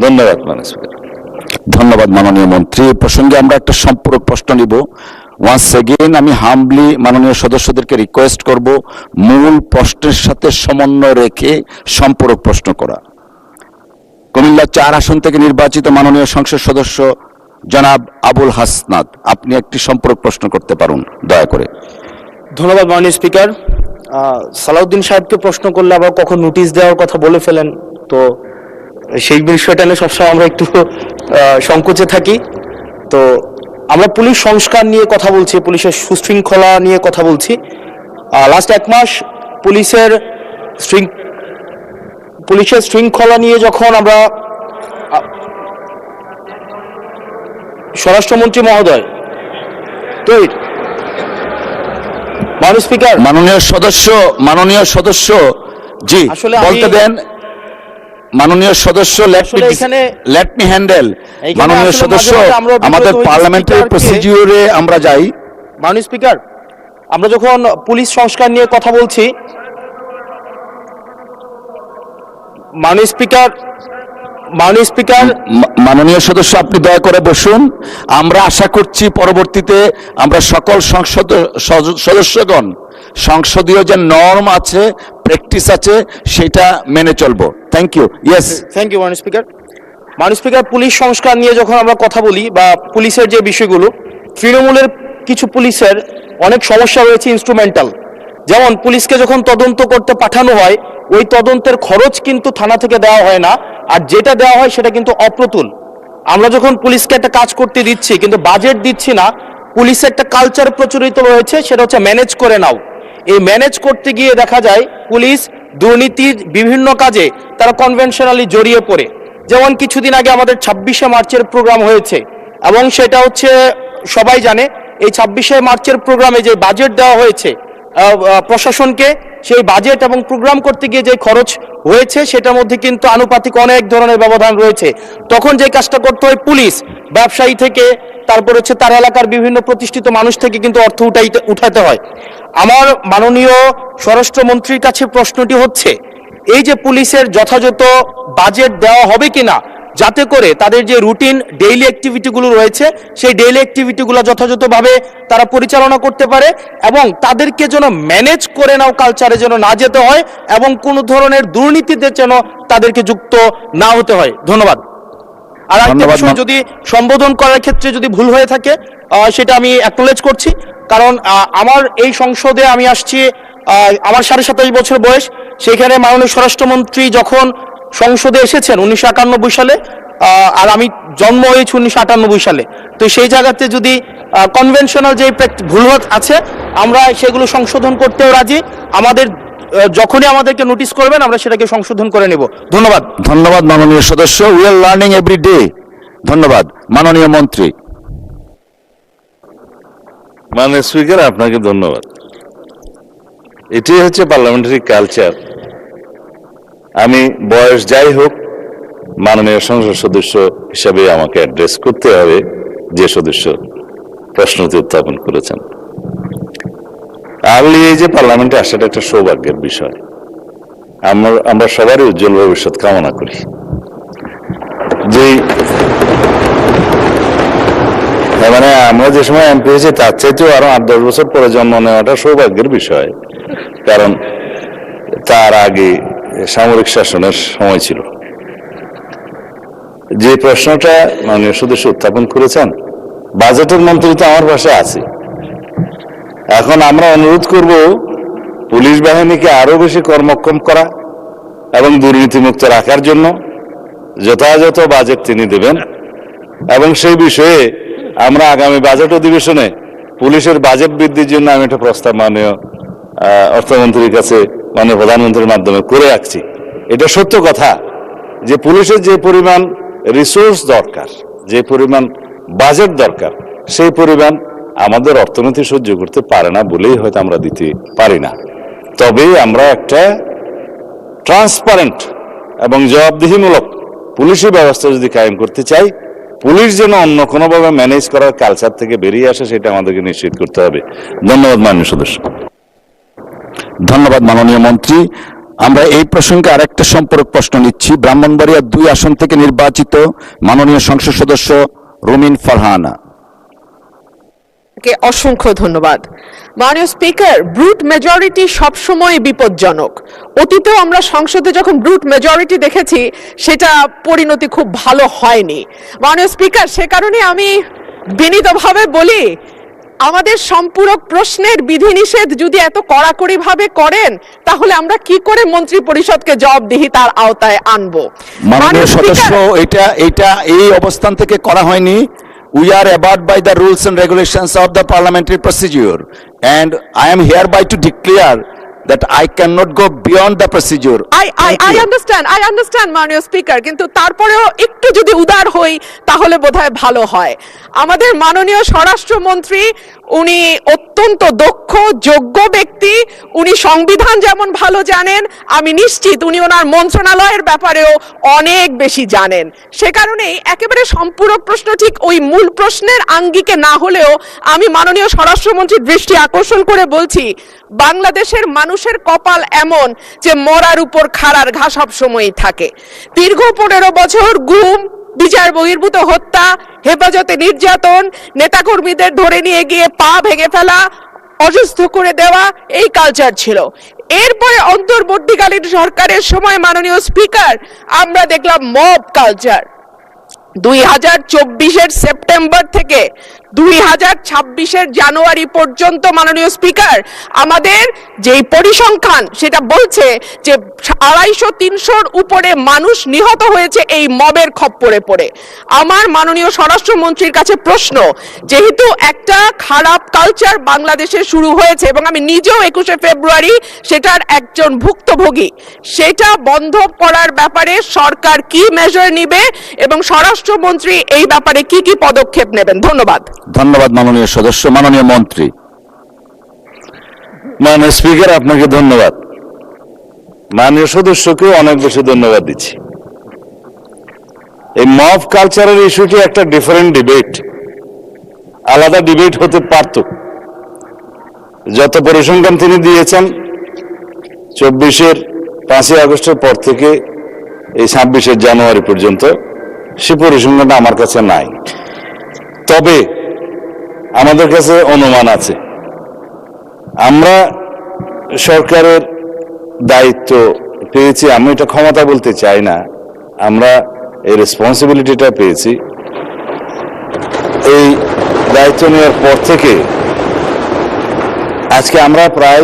ধন্যবাদ মাননীয় স্পিকার। ধন্যবাদ মাননীয় মন্ত্রী। এই প্রসঙ্গে আমরা একটা সম্পূরক প্রশ্ন নিব। ওয়ান্স এগেইন আমি হাম্বলি মাননীয় সদস্যদেরকে রিকোয়েস্ট করব মূল প্রশ্নের সাথে সমন্বয় রেখে সম্পূরক প্রশ্ন করা। কুমিল্লা 4 আসন থেকে নির্বাচিত মাননীয় সংসদ সদস্য জনাব আবুল হাসনাত, আপনি একটি সম্পূরক প্রশ্ন করতে পারুন দয়া করে। ধন্যবাদ মাননীয় স্পিকার। সালাউদ্দিন সাহেবকে প্রশ্ন করলে আবার কখন নোটিশ দেওয়ার কথা বলে ফেলেন, তো সেই বিষয়টা নিয়ে সবসময় আমরা একটু সংকোচে থাকি। তো আমরা পুলিশ সংস্কার নিয়ে কথা বলছি, পুলিশের সুশৃঙ্খলা নিয়ে কথা বলছি। লাস্ট 1 মাস পুলিশের শৃঙ্খলা নিয়ে যখন আমরা স্বরাষ্ট্রমন্ত্রী মহোদয়, তো মাননীয় সদস্য জি বলতে দেন। মাননীয় সদস্য লেট মি হ্যান্ডেল। মাননীয় সদস্য, আমাদের পার্লামেন্টারি প্রসিডিউরে আমরা যাই। মাননীয় স্পিকার, আমরা যখন পুলিশ সংস্কার নিয়ে কথা বলছি, মাননীয় সদস্য আপনি দয়া করে বসুন। আমরা আশা করছি পরবর্তীতে আমরা সকল সদস্যগণ সংসদীয় যে নর্ম আছে, প্র্যাকটিস আছে, সেটা মেনে চলবো। Thank you. Yes, thank you মাননীয় স্পিকার। মাননীয় স্পিকার, পুলিশ সংস্কার নিয়ে যখন আমরা কথা বলি বা পুলিশের যে বিষয়গুলো, তৃণমূলের কিছু পুলিশের অনেক সমস্যা রয়েছে ইনস্ট্রুমেন্টাল। যেমন পুলিশকে যখন তদন্ত করতে পাঠানো হয়, ওই তদন্তের খরচ কিন্তু থানা থেকে দেওয়া হয় না, আর যেটা দেওয়া হয় সেটা কিন্তু অপ্রতুল। আমরা যখন পুলিশকে একটা কাজ করতে দিচ্ছি কিন্তু বাজেট দিচ্ছি না, পুলিশে একটা কালচার প্রচলিত রয়েছে, সেটা হচ্ছে ম্যানেজ করে নাও। এই ম্যানেজ করতে গিয়ে দেখা যায় পুলিশ দুর্নীতির বিভিন্ন কাজে তারা কনভেনশনালি জড়িয়ে পড়ে। যেমন কিছুদিন আগে আমাদের 26শে মার্চের প্রোগ্রাম হয়েছে, এবং সেটা হচ্ছে সবাই জানে এই 26শে মার্চের প্রোগ্রামে যে বাজেট দেওয়া হয়েছে প্রশাসনকে, সেই বাজেট এবং প্রোগ্রাম করতে গিয়ে যে খরচ হয়েছে সেটার মধ্যে কিন্তু আনুপাতিক অনেক ধরনের ব্যবধান রয়েছে। তখন যে কাজটা করতে হয়, পুলিশ ব্যবসায়ী থেকে তারপর হচ্ছে তার এলাকার বিভিন্ন প্রতিষ্ঠিত মানুষ থেকে কিন্তু অর্থ উঠাতে হয়। আমার মাননীয় স্বরাষ্ট্রমন্ত্রীর কাছে প্রশ্নটি হচ্ছে, এই যে পুলিশের যথাযথ বাজেট দেওয়া হবে কিনা, যাতে করে তাদের যে রুটিন ডেইলি অ্যাক্টিভিটিগুলো রয়েছে সেই ডেইলি অ্যাক্টিভিটিগুলো যথাযথভাবে তারা পরিচালনা করতে পারে, এবং তাদেরকে যেন ম্যানেজ করে নাও কালচারে যেন না যেতে হয়, এবং কোনো ধরনের দুর্নীতিতে যেন তাদেরকে যুক্ত না হতে হয়। ধন্যবাদ। আর একটা বিষয়, যদি সম্বোধন করার ক্ষেত্রে যদি ভুল হয়ে থাকে সেটা আমি অ্যাকনোলেজ করছি, কারণ আমার এই সংসদে আমি আসছি, আমার 27.5 বছর বয়স। সেখানে মাননীয় স্বরাষ্ট্রমন্ত্রী যখন সংসদে এসেছেন 1991 সালে, আর আমি জন্ম হয়েছি 1998 সালে। তো সেই জায়গাতে যদি কনভেনশনাল যে ভুল আছে আমরা সেগুলো সংশোধন করতেও রাজি। আমাদের যখনই আমাদেরকে নোটিশ করবেন আমরা সেটাকে সংশোধন করে নেব। ধন্যবাদ। ধন্যবাদ মাননীয় সদস্য। We are learning every day. ধন্যবাদ মাননীয় মন্ত্রী। মাননীয় স্পিকার, আপনাকে ধন্যবাদ। এটাই হচ্ছে পার্লামেন্টারি কালচার। আমি বয়স যাই হোক, মাননীয় সংসদ সদস্য হিসাবে আমাকে অ্যাড্রেস করতে হবে যে সদস্য প্রশ্নটি উত্থাপন করেছেন। আর্লি এজে পার্লামেন্টে আসাটা একটা সৌভাগ্যের বিষয়। আমরা সবারই উজ্জ্বল ভবিষ্যৎ কামনা করি। মানে আমরা যে সময় এমপি হয়েছি তার চাইতেও আরো 8-10 বছর পরে জন্ম নেওয়াটা সৌভাগ্যের বিষয়, কারণ তার আগে সামরিক শাসনের সময় ছিল। যে প্রশ্নটা মাননীয় সদস্য উত্থাপন করেছেন, বাজেটের মন্ত্রী তো আমার পাশে আছে। এখন আমরা অনুরোধ করব পুলিশ বাহিনীকে আরো বেশি কর্মক্ষম করা এবং দুর্নীতিমুক্ত রাখার জন্য যথাযথ বাজেট তিনি দেবেন, এবং সেই বিষয়ে আমরা আগামী বাজেট অধিবেশনে পুলিশের বাজেট বৃদ্ধির জন্য আমি একটা প্রস্তাব মাননীয় অর্থমন্ত্রীর কাছে মাননীয় প্রধানমন্ত্রীর মাধ্যমে করে রাখছি। এটা সত্য কথা যে পুলিশের যে পরিমাণ রিসোর্স দরকার, যে পরিমাণ বাজেট দরকার, সেই পরিমাণ আমাদের অর্থনীতি সহ্য করতে পারে না বলেই হয়তো আমরা দিতে পারি না। তবে আমরা একটা ট্রান্সপারেন্ট এবং জবাবদিহিমূলক পুলিশি ব্যবস্থা যদি কায়েম করতে চাই, পুলিশ যেন অন্য কোনোভাবে ম্যানেজ করার কালচার থেকে বেরিয়ে আসে, সেটা আমাদেরকে নিশ্চিত করতে হবে। ধন্যবাদ মাননীয় সদস্য। ধন্যবাদ মাননীয় মন্ত্রী। আমরা এই প্রসঙ্গে আরেকটা সম্পর্ক প্রশ্ন নিচ্ছি। ব্রাহ্মণবাড়িয়া 2 আসন থেকে নির্বাচিত মাননীয় সংসদ সদস্য রুমিন ফারহানা। অসংখ্য ধন্যবাদ। মাননীয় স্পিকার, ব্রুট মেজরিটি সবসময় বিপজ্জনক। অতীতেও আমরা সংসদে যখন ব্রুট মেজরিটি দেখেছি সেটা পরিণতি খুব ভালো হয়নি। মাননীয় স্পিকার, সে কারণে আমি বিনীতভাবে বলি, আমাদের সম্পূরক প্রশ্নের বিধিনিষেধ যদি এত কড়াকড়ি ভাবে করেন তাহলে আমরা কি করে মন্ত্রী পরিষদকে জবাবদিহিতার আওতায় আনবো? মাননীয় সদস্য, এটা এই অবস্থান থেকে করা হয়নি। We are abide by the rules and regulations of the parliamentary procedure, and I am hereby to declare that I cannot go beyond the procedure. I understand মাননীয় স্পিকার, কিন্তু তারপরেও একটু যদি উদার হই তাহলে বোধহয় ভালো হয়। আমাদের মাননীয় স্বরাষ্ট্রমন্ত্রী উনি অত্যন্ত দক্ষ যোগ্য ব্যক্তি, উনি সংবিধান যেমন ভালো জানেন, আমি নিশ্চিত উনি ওনার মন্ত্রণালয়ের ব্যাপারেও অনেক বেশি জানেন। সে কারণেই একেবারে সম্পূরক প্রশ্ন ঠিক ওই মূল প্রশ্নের আঙ্গিকে না হলেও আমি মাননীয় স্বরাষ্ট্রমন্ত্রীর দৃষ্টি আকর্ষণ করে বলছি, বাংলাদেশের মানুষের কপাল এমন যে মরার উপর খাড়ার ঘা সব সময়ই থাকে। দীর্ঘ 15 বছর গুম, বিচার বহির্ভূত হত্যা, হেফাজতে নির্যাতন, নেতাকর্মীদের ধরে নিয়ে গিয়ে পা ভেঙে ফেলা, অসুস্থ করে দেওয়া, এই কালচার ছিল। এরপরে অন্তর্বর্তীকালীন সরকারের সময় মাননীয় স্পিকার আমরা দেখলাম মব কালচার। 2024-এর সেপ্টেম্বর থেকে 2026-এর জানুয়ারি পর্যন্ত মাননীয় স্পিকার আমাদের যেই পরিসংখ্যান সেটা বলছে যে 250-300-র উপরে মানুষ নিহত হয়েছে এই মবের খপ্পরে পড়ে। আমার মাননীয় স্বরাষ্ট্রমন্ত্রীর কাছে প্রশ্ন, যেহেতু একটা খারাপ কালচার বাংলাদেশে শুরু হয়েছে এবং আমি নিজেও 21শে ফেব্রুয়ারি সেটার একজন ভুক্তভোগী, সেটা বন্ধ করার ব্যাপারে সরকার কি মেজার নিবে এবং স্বরাষ্ট্রমন্ত্রী এই ব্যাপারে কি কি পদক্ষেপ নেবেন? ধন্যবাদ। ধন্যবাদ মাননীয় সদস্য। মাননীয় মন্ত্রী। মাননীয় স্পিকার, আপনাকে ধন্যবাদ। মাননীয় সদস্যকেও অনেক বেশি ধন্যবাদ দিচ্ছি। এই মব কালচারের ইস্যুটি একটা ডিফারেন্ট ডিবেট, আলাদা ডিবেট হতে পারত। যত পরিসংখ্যান তিনি দিয়েছেন 24-এর 5ই আগস্টের পর থেকে এই 26-এর জানুয়ারি পর্যন্ত, সে পরিসংখ্যানটা আমার কাছে নাই। তবে আমাদের কাছে অনুমান আছে। আমরা সরকারের দায়িত্ব পেয়েছি, আমি এটা ক্ষমতা বলতে চাই না, আমরা এই রেসপন্সিবিলিটিটা পেয়েছি। এই দায়িত্ব নেওয়ার পর থেকে আজকে আমরা প্রায়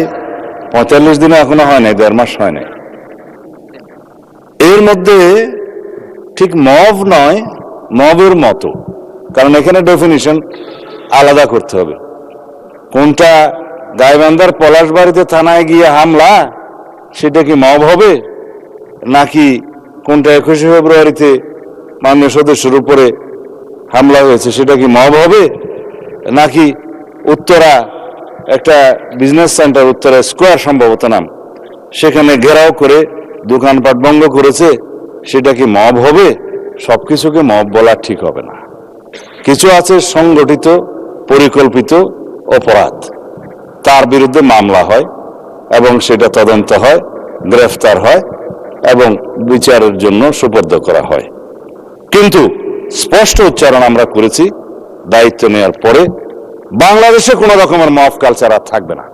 45 দিনে এখনো হয় নাই, 1.5 মাস হয় নাই। এর মধ্যে ঠিক মব নয়, মবের মতো, কারণ এখানে ডেফিনিশন আলাদা করতে হবে। কোনটা গাইবান্ধার পলাশবাড়িতে থানায় গিয়ে হামলা, সেটা কি মব হবে? নাকি কোনটা 21শে ফেব্রুয়ারিতে মাননীয় সদস্যের উপরে হামলা হয়েছে, সেটা কি মব হবে? নাকি উত্তরা একটা বিজনেস সেন্টার, উত্তরা স্কোয়ার সম্ভবত নাম, সেখানে ঘেরাও করে দোকানপাট বন্ধ করেছে, সেটা কি মব হবে? সবকিছুকে মব বলা ঠিক হবে না। কিছু আছে সংগঠিত পরিকল্পিত অপরাধ, তার বিরুদ্ধে মামলা হয় এবং সেটা তদন্ত হয়, গ্রেফতার হয় এবং বিচারের জন্য সুপর্দ করা হয়। কিন্তু স্পষ্ট উচ্চারণ আমরা করেছি দায়িত্ব নেওয়ার পরে, বাংলাদেশে কোনো রকমের মব কালচার আর থাকবে না।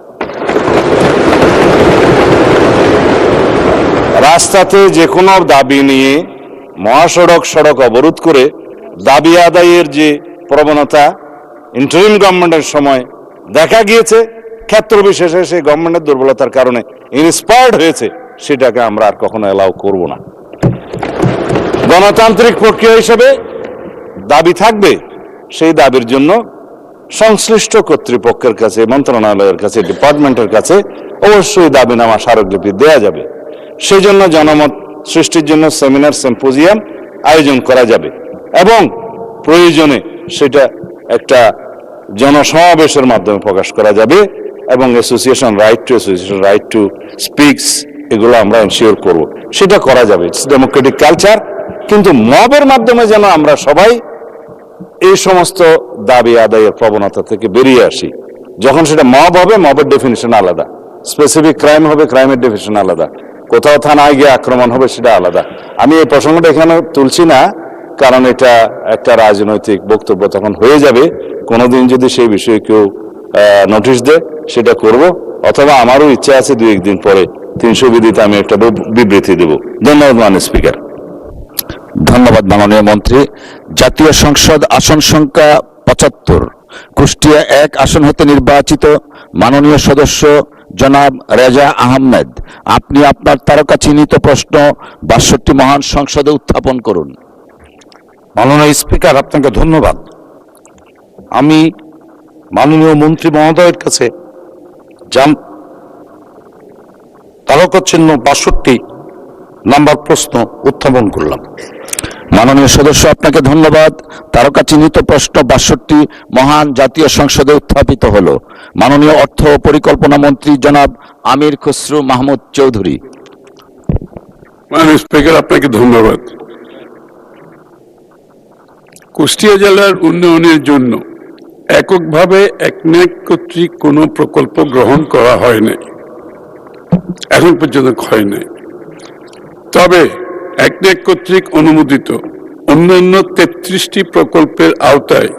রাস্তাতে যে কোনো দাবি নিয়ে মহাসড়ক সড়ক অবরোধ করে দাবি আদায়ের যে প্রবণতা ইন্টারিম গভর্নমেন্টের সময় দেখা গিয়েছে, ক্ষেত্র বিশেষে সেই গভর্নমেন্টের দুর্বলতার কারণে ইন্সপায়ার্ড হয়েছে, সেটাকে আমরা আর কখনো এলাও করব না। গণতান্ত্রিক প্রক্রিয়া হিসেবে দাবি থাকবে, সেই দাবির জন্য সংশ্লিষ্ট কর্তৃপক্ষের কাছে, মন্ত্রণালয়ের কাছে, ডিপার্টমেন্টের কাছে অবশ্যই দাবিনামা স্মারকলিপি দেওয়া যাবে। সেই জন্য জনমত সৃষ্টির জন্য সেমিনার, সিম্পোজিয়াম আয়োজন করা যাবে এবং প্রয়োজনে সেটা একটা জনসমাবেশের মাধ্যমে প্রকাশ করা যাবে এবং অ্যাসোসিয়েশন রাইট টু স্পিকস, এগুলো আমরা এনশিওর করব, সেটা করা যাবে। It's Democratic culture. কিন্তু মবের মাধ্যমে যেন আমরা সবাই এই সমস্ত দাবি আদায়ের প্রবণতা থেকে বেরিয়ে আসি। যখন সেটা মব হবে, মবের ডেফিনিশন আলাদা, স্পেসিফিক ক্রাইম হবে, ক্রাইমের ডেফিনিশন আলাদা, কোথাও থানায় গিয়ে আক্রমণ হবে, সেটা আলাদা। আমি এই প্রসঙ্গটা এখানে তুলছি না, কারণ এটা একটা রাজনৈতিক বক্তব্য তখন হয়ে যাবে। কোনোদিন যদি সেই বিষয়ে কেউ নোটিশ দেয়, সেটা করব, অথবা আমারও ইচ্ছা আছে 2-1 দিন পরে 300 বিধিতে আমি একটা বিবৃতি দেব। ধন্যবাদ মাননীয় স্পিকার। ধন্যবাদ মাননীয় মন্ত্রী। জাতীয় সংসদ আসন সংখ্যা 75, কুষ্টিয়া 1 আসন হতে নির্বাচিত মাননীয় সদস্য জনাব রেজা আহমেদ, আপনি আপনার তারকা চিহ্নিত প্রশ্ন 62 মহান সংসদে উত্থাপন করুন। মাননীয় স্পিকার, আপনাকে ধন্যবাদ। আমি মাননীয় মন্ত্রী মহোদয়ের কাছে তারকা চিহ্ন 62 নাম্বার প্রশ্ন উত্থাপন করলাম। মাননীয় সদস্য, আপনাকে ধন্যবাদ। তারকা চিহ্নিত প্রশ্ন 62 মহান জাতীয় সংসদে উত্থাপিত হলো। মাননীয় অর্থ ও পরিকল্পনা মন্ত্রী জনাব আমির খসরু মাহমুদ চৌধুরী। মাননীয় স্পিকার, আপনাকে ধন্যবাদ। কুষ্টিয়া জেলার উন্নয়নের জন্য এককভাবে একনেক কর্তৃক কোনো প্রকল্প গ্রহণ করা হয় নাই, এখন পর্যন্ত হয় নাই। তবে একনেক কর্তৃক অনুমোদিত অন্যান্য 33টি প্রকল্পের আওতায়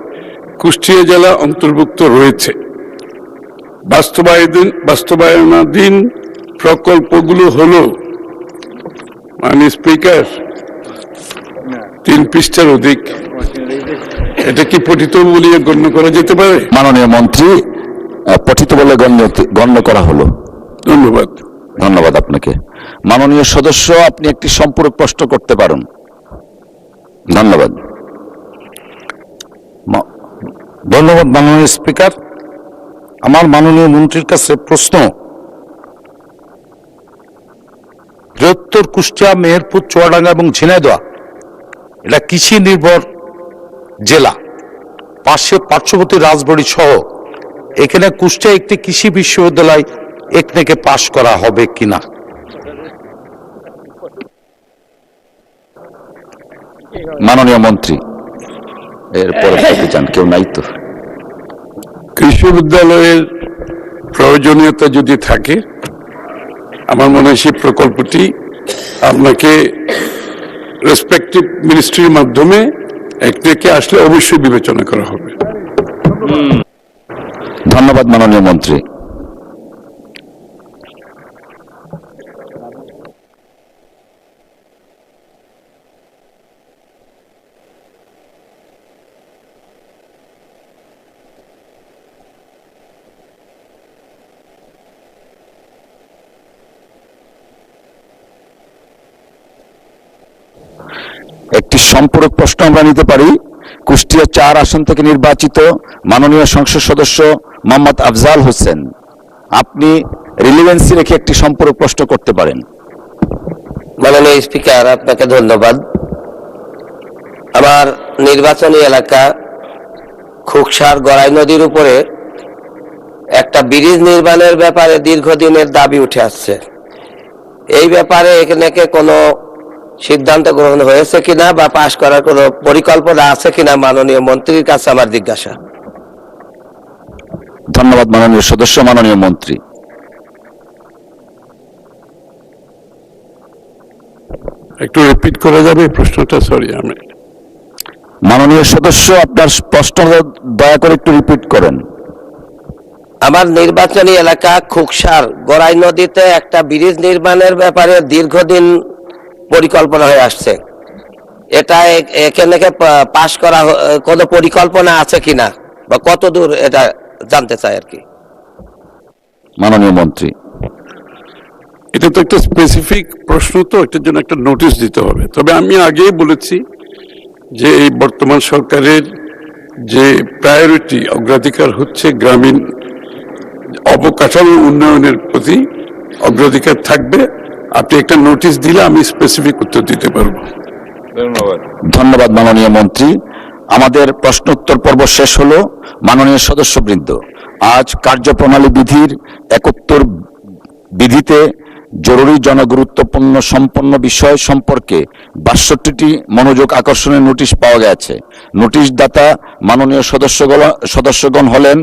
কুষ্টিয়া জেলা অন্তর্ভুক্ত রয়েছে। বাস্তবায়নাধীন প্রকল্পগুলো হলো, মাননীয় স্পিকার, 3 পৃষ্ঠার অধিক। এটা কি পঠিত বলে গণ্য করা যেতে পারে? মাননীয় মন্ত্রী, পঠিত বলে গণ্য করা হলো। ধন্যবাদ। ধন্যবাদ আপনাকে। মাননীয় সদস্য, আপনি একটি সম্পূরক প্রশ্ন করতে পারেন। ধন্যবাদ। ধন্যবাদ মাননীয় স্পিকার। আমার মাননীয় মন্ত্রীর কাছে প্রশ্ন, বৃহত্তর কুষ্টিয়া, মেহেরপুর, চুয়াডাঙ্গা এবং ঝিনাইদহ এটা কৃষি নির্ভর জেলা, পার্শ্ববর্তী রাজবাড়ী সহ এখানে কুষ্টিয়া একটি কৃষি বিশ্ববিদ্যালয় একনেকে পাশ করা হবে কিনা? মাননীয় মন্ত্রী এরপরে চান, কেউ নাই তো? কৃষি বিদ্যালয়ের প্রয়োজনীয়তা যদি থাকে, আমার মনে হয় সেই প্রকল্পটি আপনাকে রেসপেক্টিভ মিনিস্ট্রির মাধ্যমে একনেকে আসলে অবশ্যই বিবেচনা করা হবে। ধন্যবাদ মাননীয় মন্ত্রী। একটি সম্পূরক প্রশ্ন আমরা নিতে পারি। কুষ্টিয়া 4 আসন থেকে নির্বাচিত মাননীয় সংসদ সদস্য মোহাম্মদ আফজাল হোসেন, আপনি রিলিভেন্সি রেখে একটি সম্পূরক প্রশ্ন করতে পারেন। মাননীয় স্পিকার, আপনাকে ধন্যবাদ। আমার নির্বাচনী এলাকা খুকসার গড়াই নদীর উপরে একটা ব্রিজ নির্মাণের ব্যাপারে দীর্ঘদিনের দাবি উঠে আসছে। এই ব্যাপারে এখানে কোনো সিদ্ধান্ত গ্রহণ হয়েছে কিনা বা পাশ করার কোনো পরিকল্পনা আছে কিনা মাননীয় মন্ত্রীর কাছে আমার জিজ্ঞাসা। ধন্যবাদ মাননীয় সদস্য। মাননীয় মন্ত্রী। একটু রিপিট করা যাবে প্রশ্নটা? সরি, আমি মাননীয় সদস্য, আপনার প্রশ্ন দয়া করে একটু রিপিট করেন। আমার নির্বাচনী এলাকা খুকসার গড়াই নদীতে একটা ব্রিজ নির্মাণের ব্যাপারে দীর্ঘদিন পরিকল্পনা হয়ে আসছে। এটা এখানে পাশ করা কোনো পরিকল্পনা আছে কিনা বা কত দূর, এটা জানতে চাই আর কি। মাননীয় মন্ত্রী। এটা তো একটা স্পেসিফিক প্রশ্ন, তো এটার জন্য একটা নোটিশ দিতে হবে। তবে আমি আগেই বলেছি যে এই বর্তমান সরকারের যে প্রায়োরিটি, অগ্রাধিকার হচ্ছে গ্রামীণ অবকাঠামো উন্নয়নের প্রতি অগ্রাধিকার থাকবে। আপনি একটা নোটিশ দিলে আমি স্পেসিফিক উত্তর দিতে পারবো। ধন্যবাদ। ধন্যবাদ মাননীয় মন্ত্রী। আমাদের প্রশ্নোত্তর পর্ব শেষ হলো। মাননীয় সদস্যবৃন্দ, আজ কার্যপ্রণালী বিধির 71 বিধিতে জরুরি জনগুরুত্বপূর্ণ সম্পন্ন বিষয় সম্পর্কে 62টি মনোযোগ আকর্ষণের নোটিশ পাওয়া গেছে। নোটিশ দাতা মাননীয় সদস্যগণ হলেন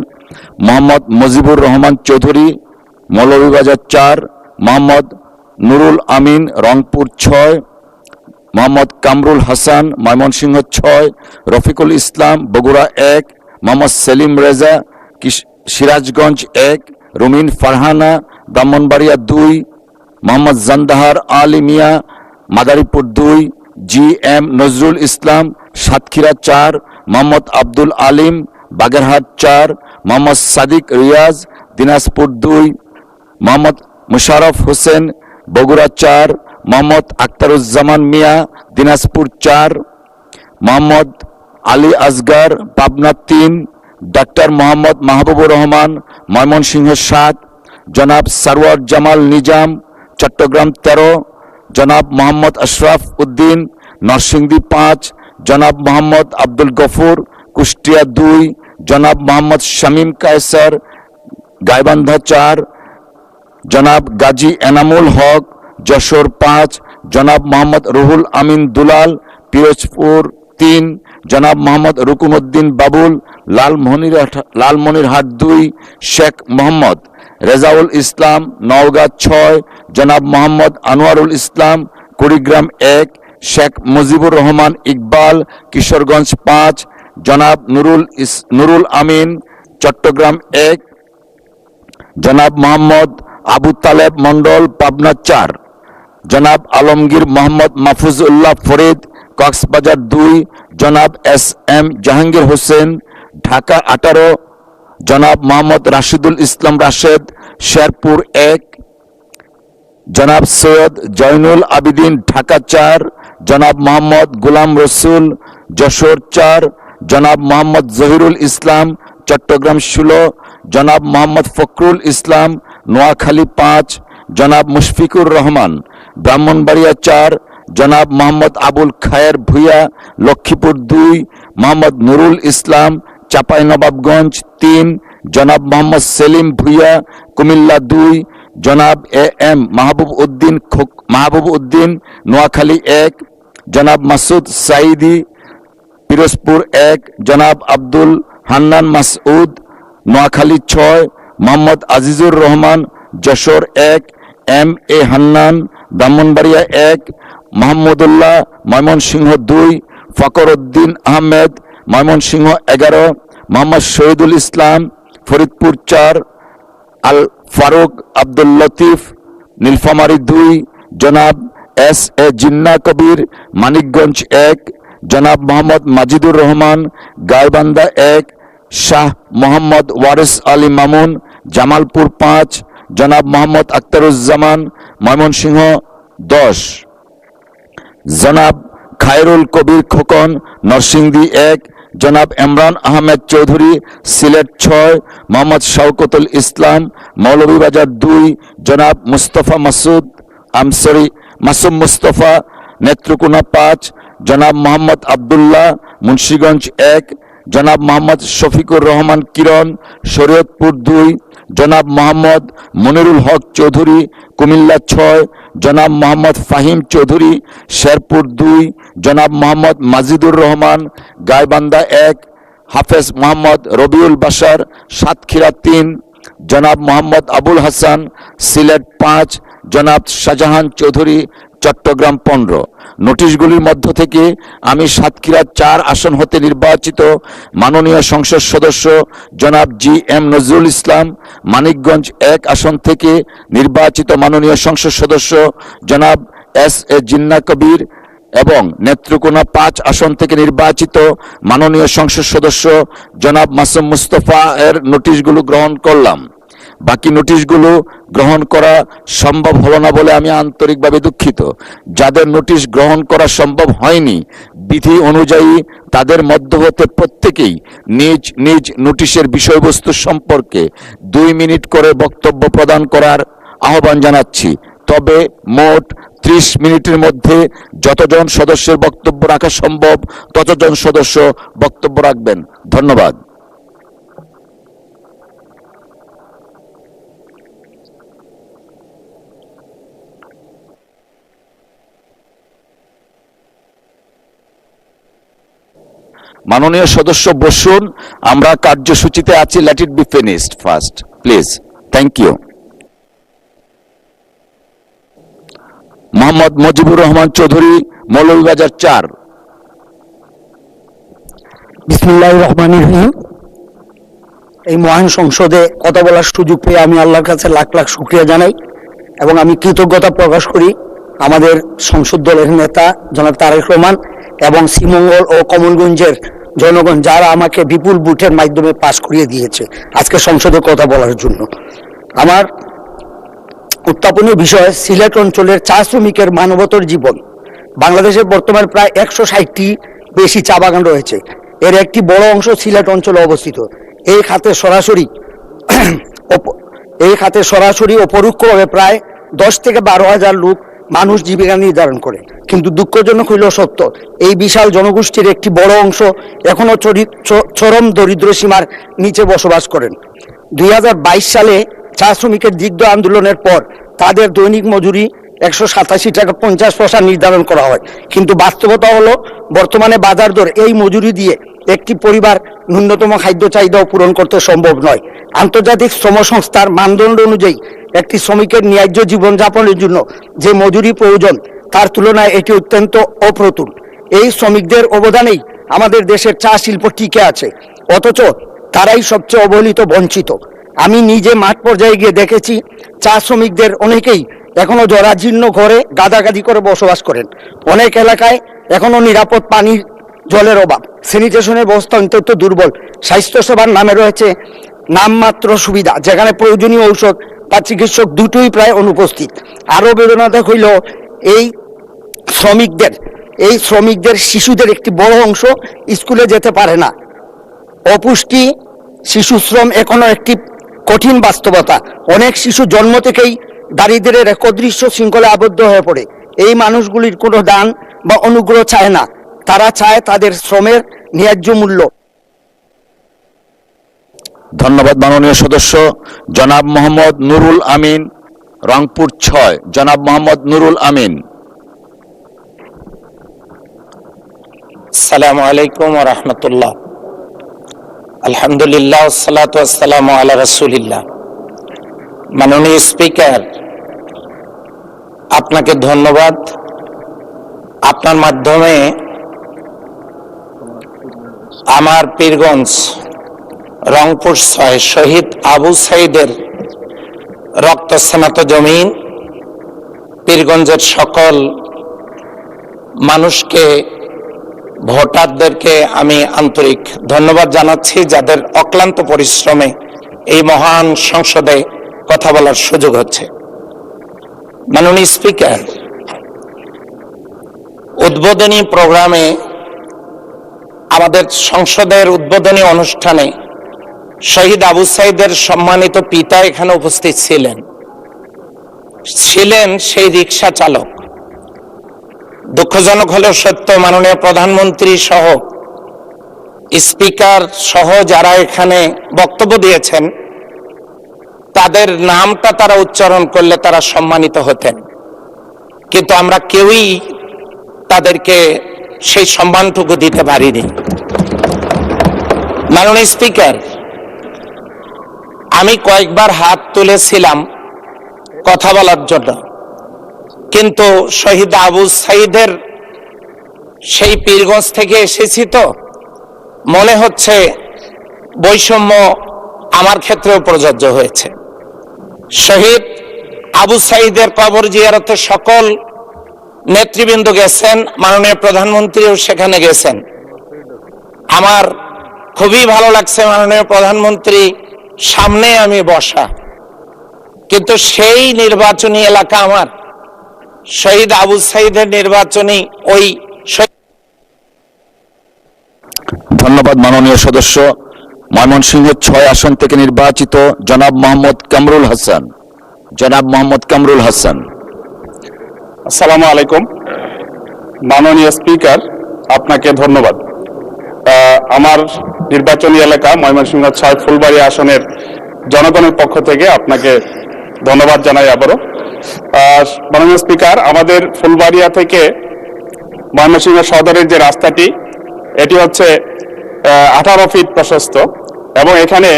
মোহাম্মদ মুজিবুর রহমান চৌধুরী, মৌলভীবাজার 4, মোহাম্মদ নুরুল আমিন, রংপুর 6, মোহাম্মদ কামরুল হাসান, ময়মনসিংহ 6, রফিকুল ইসলাম, বগুড়া 1, মোহাম্মদ সেলিম রেজা, সিরাজগঞ্জ 1, রুমিন ফারহানা, ব্রাহ্মণবাড়িয়া 2, মোহাম্মদ জান্দাহার আলী মিয়া, মাদারীপুর 2, GM নজরুল ইসলাম, সাতক্ষীরা 4, মোহাম্মদ আব্দুল আলিম, বাগেরহাট 4, মোহাম্মদ সাদিক রিয়াজ, দিনাজপুর 2, মোহাম্মদ মুশারফ হোসেন, বগুড়া 4, মোহাম্মদ আখতারুজ্জামান মিয়া, দিনাজপুর 4, মোহাম্মদ আলী আসগার, পাবনা 3, ডাক্তার মোহাম্মদ মাহবুবুর রহমান, ময়মনসিংহ 7, জনাব সারওয়ার জামাল নিজাম, চট্টগ্রাম 13, জনাব মোহাম্মদ আশরাফ উদ্দিন, নরসিংদী 5, জনাব মোহাম্মদ আব্দুল গফুর, কুষ্টিয়া 2, জনাব মোহাম্মদ শামীম কায়সার, গাইবান্ধা 4, জনাব গাজী এনামুল হক, যশোর 5, জনাব মোহাম্মদ রুহুল আমিন দুলাল, পিরোজপুর 3, জনাব মোহাম্মদ রুকুনউদ্দিন বাবুল, লালমনিরহাট 2, শেখ মোহাম্মদ রেজাউল ইসলাম, নওগাঁ 6, জনাব মোহাম্মদ আনোয়ারুল ইসলাম, কুড়িগ্রাম 1, শেখ মুজিবুর রহমান ইকবাল, কিশোরগঞ্জ 5, জনাব নুরুল আমিন, চট্টগ্রাম 1, জনাব মোহাম্মদ আবু তালেব মন্ডল, পাবনা 4, জনাব আলমগীর মোহাম্মদ মাহফুজউল্লাহ ফরিদ, কক্সবাজার 2 জনাব এস এম জাহাঙ্গীর হোসেন, ঢাকা 18 জনাব মোহাম্মদ রাশিদুল ইসলাম রাশেদ, শেরপুর 1 জনাব সৈয়দ জয়নুল আবিদিন, ঢাকা 4 জনাব মোহাম্মদ গোলাম রসুল, যশোর 4 জনাব মোহাম্মদ জহিরুল ইসলাম, চট্টগ্রাম 16 জনাব মোহাম্মদ ফখরুল ইসলাম, নোয়াখালী 5 জনাব মুশফিকুর রহমান, ব্রাহ্মণবাড়িয়া 4 জনাব মোহাম্মদ আবুল খায়ের ভুইয়া, লক্ষ্মীপুর 2 মোহাম্মদ নুরুল ইসলাম, চাঁপাইনবাবগঞ্জ 3 জনাব মোহাম্মদ সেলিম ভুইয়া, কুমিল্লা 2 জনাব এ এম মাহবুব উদ্দিন, নোয়াখালী 1 জনাব মাসুদ সাইদি, পিরোজপুর 1 জনাব আব্দুল হান্নান মাসউদ, নোয়াখালী 6 মোহাম্মদ আজিজুর রহমান, যশোর 1 এম এ হান্নান, ব্রাহ্মণবাড়িয়া 1 মাহমুদুল্লাহ, ময়মনসিংহ 2 ফকর উদ্দিন আহমেদ, ময়মনসিংহ 11 মোহাম্মদ শহীদুল ইসলাম, ফরিদপুর 4 আল ফারুক আব্দুল লতিফ, নীলফামারী 2 জনাব এস এ জিন্না কবির, মানিকগঞ্জ 1 জনাব মোহাম্মদ মাজিদুর রহমান, গাইবান্ধা 1 শাহ মোহাম্মদ ওয়ারিস আলী মামুন, জামালপুর 5 জনাব মোহাম্মদ আখতারুজ্জামান, ময়মনসিংহ 10 জনাব খায়রুল কবির খোকন, নরসিংদী 1 জনাব ইমরান আহমেদ চৌধুরী, সিলেট 6 মোহাম্মদ শওকতুল ইসলাম, মৌলভীবাজার 2 জনাব মুস্তফা মাসুম মুস্তফা, নেত্রকোনা 5 জনাব মোহাম্মদ আবদুল্লাহ, মুন্সিগঞ্জ 1 জনাব মোহাম্মদ শফিকুর রহমান কিরণ, শরীয়তপুর 2 জনাব মোহাম্মদ মনিরুল হক চৌধুরী, কুমিল্লা 6 জনাব মোহাম্মদ ফাহিম চৌধুরী, শেরপুর 2 জনাব মোহাম্মদ মাজিদুর রহমান, গাইবান্ধা 1 হাফেজ মোহাম্মদ রবিউল বাশার, সাতক্ষীরা 3 জনাব মোহাম্মদ আবুল হাসান, সিলেট 5 জনাব শাহজাহান চৌধুরী, চট্টগ্রাম 15। নোটিশগুলির মধ্য থেকে আমি সাতক্ষীরা 4 আসন হতে নির্বাচিত মাননীয় সংসদ সদস্য জনাব জি এম নজরুল ইসলাম, মানিকগঞ্জ 1 আসন থেকে নির্বাচিত মাননীয় সংসদ সদস্য জনাব এস এ জিন্না কবির এবং নেত্রকোনা 5 আসন থেকে নির্বাচিত মাননীয় সংসদ সদস্য জনাব মাসুম মুস্তফা এর নোটিশগুলো গ্রহণ করলাম। বাকি নোটিশগুলো গ্রহণ করা সম্ভব হলো না বলে আমি আন্তরিকভাবে দুঃখিত। যাদের নোটিশ গ্রহণ করা সম্ভব হয়নি, বিধি অনুযায়ী তাদের মধ্য হতে প্রত্যেকেই নিজ নিজ নোটিশের বিষয়বস্তু সম্পর্কে 2 মিনিট করে বক্তব্য প্রদান করার আহ্বান জানাচ্ছি। তবে মোট 30 মিনিটের মধ্যে যতজন সদস্যের বক্তব্য রাখা সম্ভব ততজন সদস্য বক্তব্য রাখবেন। ধন্যবাদ। মাননীয় সদস্য বসুন, আমরা কার্যসূচিতে আছি। Let it be finished first please. Thank you. Mohammad Mujibur Rahman Chowdhury, Moulvibazar 4। বিসমিল্লাহির রহমানির রহিম। এই মহান সংসদে কথা বলার সুযোগ পেয়ে আমি আল্লাহর কাছে লাখ লাখ শুকরিয়া জানাই এবং আমি কৃতজ্ঞতা প্রকাশ করি আমাদের সংসদ দলের নেতা জনাব তারেক রহমান এবং শ্রীমঙ্গল ও কমলগঞ্জের জনগণ যারা আমাকে বিপুল ভোটের মাধ্যমে পাশ করিয়ে দিয়েছে আজকে সংসদে কথা বলার জন্য। আমার উত্থাপনীয় বিষয় সিলেট অঞ্চলের চা শ্রমিকের মানবতর জীবন। বাংলাদেশে বর্তমানে প্রায় 160টি বেশি চা বাগান রয়েছে। এর একটি বড় অংশ সিলেট অঞ্চলে অবস্থিত। এই খাতে সরাসরি ও পরোক্ষভাবে প্রায় 10 থেকে 12 হাজার লোক মানুষ জীবিকা নির্ধারণ করে। কিন্তু দুঃখজনক হইল সত্য, এই বিশাল জনগোষ্ঠীর একটি বড় অংশ এখনো চরম দরিদ্র সীমার নিচে বসবাস করেন। 2022 সালে চা শ্রমিকের দীর্ঘ আন্দোলনের পর তাদের দৈনিক মজুরি 187 টাকা 50 পয়সা নির্ধারণ করা হয়। কিন্তু বাস্তবতা হলো বর্তমানে বাজার দর এই মজুরি দিয়ে একটি পরিবার ন্যূনতম খাদ্য চাহিদাও পূরণ করতে সম্ভব নয়। আন্তর্জাতিক শ্রম সংস্থার মানদণ্ড অনুযায়ী একটি শ্রমিকের ন্যায্য জীবনযাপনের জন্য যে মজুরি প্রয়োজন তার তুলনায় এটি অত্যন্ত অপ্রতুল। এই শ্রমিকদের অবদানেই আমাদের দেশের চা শিল্প টিকে আছে, অথচ তারাই সবচেয়ে অবহেলিত, বঞ্চিত। আমি নিজে মাঠ পর্যায়ে গিয়ে দেখেছি চা শ্রমিকদের অনেকেই এখনো জরাজীর্ণ ঘরে গাদাগাদি করে বসবাস করেন। অনেক এলাকায় এখনো নিরাপদ পানির জলের অভাব, স্যানিটেশনের ব্যবস্থা অত্যন্ত দুর্বল, স্বাস্থ্যসেবার নামে রয়েছে নামমাত্র সুবিধা, যেখানে প্রয়োজনীয় ঔষধ বা চিকিৎসক দুটোই প্রায় অনুপস্থিত। আরও বেদনাদায়ক হইল এই শ্রমিকদের শিশুদের একটি বড় অংশ স্কুলে যেতে পারে না। অপুষ্টি, শিশু শ্রম এখনো একটি কঠিন বাস্তবতা। অনেক শিশু জন্ম থেকেই দারিদ্র্যের এক অদৃশ্য শৃঙ্খলে আবদ্ধ হয়ে পড়ে। এই মানুষগুলির কোনো দান বা অনুগ্রহ চায় না, তারা চায় তাদের শ্রমের ন্যায্য মূল্য। ধন্যবাদ মাননীয় সদস্য। জনাব মোহাম্মদ নুরুল আমিন, রংপুর 6। জনাব মোহাম্মদ নুরুল আমিন। আসসালামু আলাইকুম ওয়া রাহমাতুল্লাহ। আলহামদুলিল্লাহ ওয়াসসালাতু ওয়াসসালামু আলা রাসূলিল্লাহ। মাননীয় স্পিকার, আপনাকে ধন্যবাদ। আপনার মাধ্যমে আমার পীরগঞ্জ রংপুর 6 শহীদ আবু সাইদের রক্তস্নাত জমিন, পীরগঞ্জের সকল মানুষকে, ভোটারদেরকে আমি আন্তরিক ধন্যবাদ জানাচ্ছি, যাদের অক্লান্ত পরিশ্রমে এই মহান সংসদে কথা বলার সুযোগ হচ্ছে। মাননীয় স্পিকার, উদ্বোধনী প্রোগ্রামে, আমাদের সংসদের উদ্বোধনী অনুষ্ঠানে শহীদ আবু সাইদের সম্মানিত পিতা এখানে উপস্থিত ছিলেন সেই রিকশা চালক। দুঃখজনক হলেও সত্য, মাননীয় প্রধানমন্ত্রী সহ, স্পিকার সহ যারা এখানে বক্তব্য দিয়েছেন, তাদের নামটা তারা উচ্চারণ করলে তারা সম্মানিত হতেন, কিন্তু আমরা কেউই তাদেরকে সেই সম্মানটুকু দিতে পারিনি। মাননীয় স্পিকার, আমি কয়েকবার হাত তুলেছিলাম কথা বলার জন্য, কিন্তু শহীদ আবু সাইদের সেই পীরগঞ্জ থেকে এসেছি তো মনে হচ্ছে বৈষম্য আমার ক্ষেত্রেও প্রযোজ্য হয়েছে। শহীদ আবু সাইদের কবর জিয়ারতে সকল নেতৃবৃন্দ গেছেন, মাননীয় প্রধানমন্ত্রীও সেখানে গেছেন। আমার খুবই ভালো লাগছে মাননীয় প্রধানমন্ত্রী সামনে আমি বসা, কিন্তু সেই নির্বাচনী এলাকা আমার, শহীদ আবু সাইদের নির্বাচনী ওই। ধন্যবাদ মাননীয় সদস্য। ময়মনসিংহ 6 আসন থেকে নির্বাচিত জনাব মোহাম্মদ কামরুল হাসান। জনাব মোহাম্মদ কামরুল হাসান। আসসালামু আলাইকুম। মাননীয় স্পিকার, আপনাকে ধন্যবাদ। আমার নির্বাচনী এলাকা ময়মনসিংহ 6 ফুলবাড়ি আসনের জনগণের পক্ষ থেকে আপনাকে ধন্যবাদ জানাই আবারও। মাননীয় স্পিকার, আমাদের ফুলবাড়িয়া থেকে ময়মনসিংহ সদরের যে রাস্তাটি, এটি হচ্ছে 18 ফিট প্রশস্ত এবং এখানে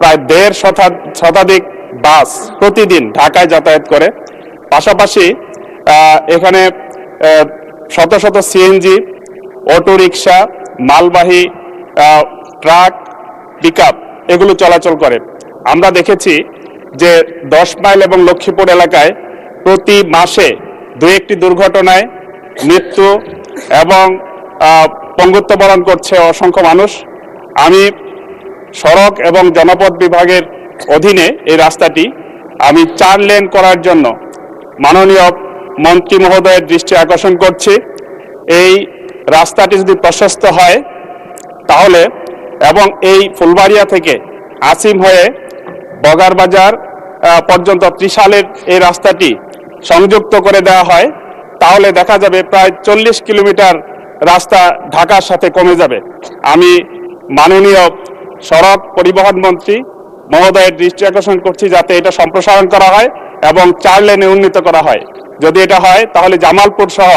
প্রায় 1.5 শতাধিক বাস প্রতিদিন ঢাকায় যাতায়াত করে। পাশাপাশি এখানে শত শত সিএনজি, অটো রিক্সা, মালবাহী ট্রাক, পিকআপ এগুলো চলাচল করে। আমরা দেখেছি যে 10 মাইল এবং লক্ষ্মীপুর এলাকায় প্রতি মাসে 2-1টি দুর্ঘটনায় মৃত্যু এবং পঙ্গুত্ব বরণ করছে অসংখ্য মানুষ। আমি সড়ক এবং জনপথ বিভাগের অধীনে এই রাস্তাটি আমি 4 লেন করার জন্য মাননীয় মন্ত্রী মহোদয়ের দৃষ্টি আকর্ষণ করছি। এই রাস্তাটি যদি প্রশস্ত হয় তাহলে, এবং এই ফুলবাড়িয়া থেকে আসিম হয়ে বগারবাজার পর্যন্ত ত্রিশালের এই রাস্তাটি সংযুক্ত করে দেওয়া হয়, তাহলে দেখা যাবে প্রায় 40 কিলোমিটার রাস্তা ঢাকার সাথে কমে যাবে। আমি মাননীয় সড়ক পরিবহন মন্ত্রী মহোদয়ের দৃষ্টি আকর্ষণ করছি যাতে এটা সম্প্রসারণ করা হয় এবং 4 লেনে উন্নীত করা হয়। যদি এটা হয় তাহলে জামালপুর সহ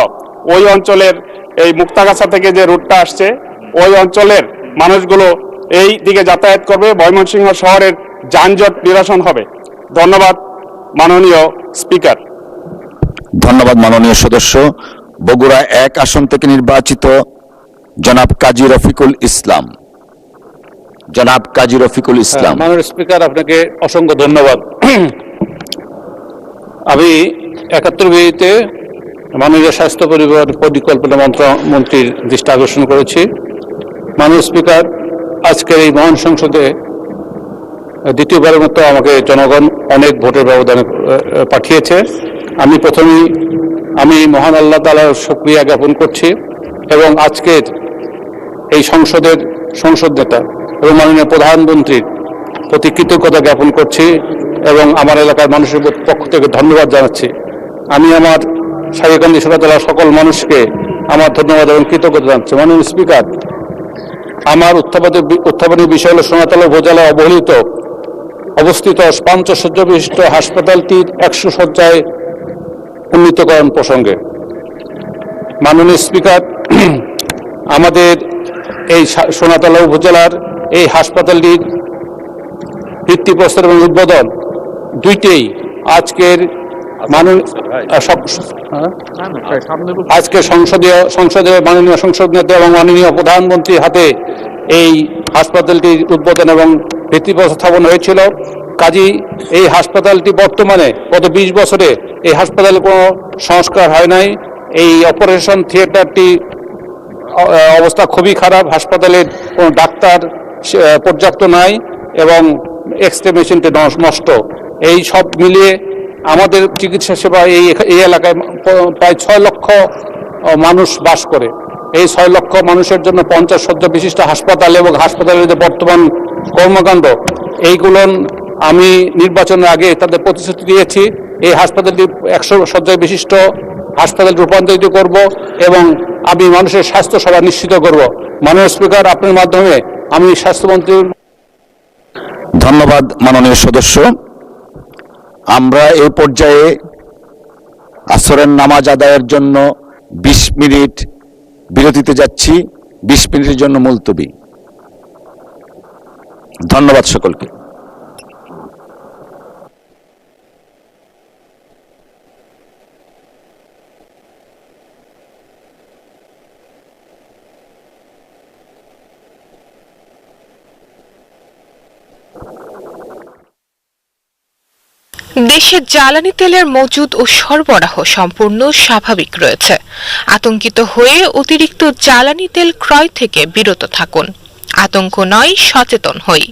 ওই অঞ্চলের, এই মুক্তাগাছা থেকে যে রুটটা আসছে, ওই অঞ্চলের মানুষগুলো এই দিকে যাতায়াত করবে, ময়মনসিংহ শহরের যানজট নিরসন হবে। ধন্যবাদ মাননীয় স্পিকার। ধন্যবাদ মাননীয় সদস্য। বগুড়া 1 আসন থেকে নির্বাচিত জনাব কাজী রফিকুল ইসলাম। জনাব কাজী রফিকুল ইসলাম। মাননীয় স্পিকার, আপনাকে অসংখ্য ধন্যবাদ। আমি 71 বিতে মাননীয় স্বাস্থ্য পরিবার পরিকল্পনা মন্ত্রীর দৃষ্টি আকর্ষণ করেছি। মাননীয় স্পিকার, আজকের এই মহান সংসদে দ্বিতীয়বারের মতো আমাকে জনগণ অনেক ভোটের ব্যবধানে পাঠিয়েছে। আমি মহান আল্লাহ তাআলার শুকরিয়া জ্ঞাপন করছি এবং আজকের এই সংসদ নেতা এবং মাননীয় প্রধানমন্ত্রীর প্রতি কৃতজ্ঞতা জ্ঞাপন করছি এবং আমার এলাকার মানুষের পক্ষ থেকে ধন্যবাদ জানাচ্ছি। আমি আমার সারিকান্দি সোনাতলার সকল মানুষকে আমার ধন্যবাদ এবং কৃতজ্ঞতা জানাচ্ছি। মাননীয় স্পিকার, আমার উত্থাপনী বিষয় হল সোনাতলা উপজেলায় অবস্থিত 5 শয্যা বিশিষ্ট হাসপাতালটির 100 শয্যায় উন্নীতকরণ প্রসঙ্গে। মাননীয় স্পিকার, আমাদের এই সোনাতলা উপজেলার এই হাসপাতালটির ভিত্তিপ্রস্তর এবং উদ্বোধন দুইটাই আজকের সংসদীয় মাননীয় সংসদ নেতা এবং মাননীয় প্রধানমন্ত্রীর হাতে এই হাসপাতালটির উদ্বোধন এবং ভিত্তিপ্রস্তর স্থাপন হয়েছিল। কাজী এই হাসপাতালটি বর্তমানে গত 20 বছরে এই হাসপাতালে কোনো সংস্কার হয় নাই। এই অপারেশন থিয়েটারটি অবস্থা খুবই খারাপ, হাসপাতালের কোনো ডাক্তার পর্যাপ্ত নাই এবং এক্সরে মেশিনটি নষ্ট। এই সব মিলিয়ে আমাদের চিকিৎসা সেবা এই এলাকায় প্রায় 6 লক্ষ মানুষ বাস করে। এই 6 লক্ষ মানুষের জন্য 50 শয্যা বিশিষ্ট হাসপাতাল এবং হাসপাতালের যে বর্তমান কর্মকাণ্ড, এইগুলো আমি নির্বাচনের আগে তাদের প্রতিশ্রুতি দিয়েছি। এই হাসপাতালটি 100 শয্যা বিশিষ্ট হাসপাতাল রূপান্তরিত করব এবং আমি মানুষের স্বাস্থ্য সেবা নিশ্চিত করব। মাননীয় স্পিকার, আপনার মাধ্যমে আমি স্বাস্থ্যমন্ত্রীর ধন্যবাদ। মাননীয় সদস্য, আমরা এই পর্যায়ে আসরের নামাজ আদায়ের জন্য 20 মিনিট বিরতিতে যাচ্ছি। 20 মিনিটের জন্য মুলতবি। ধন্যবাদ সকলকে। দেশে জ্বালানি তেলের মজুদ ও সরবরাহ সম্পূর্ণ স্বাভাবিক রয়েছে। আতঙ্কিত হয়ে অতিরিক্ত জ্বালানি তেল ক্রয় থেকে বিরত থাকুন। আতঙ্ক নয়, সচেতন হই।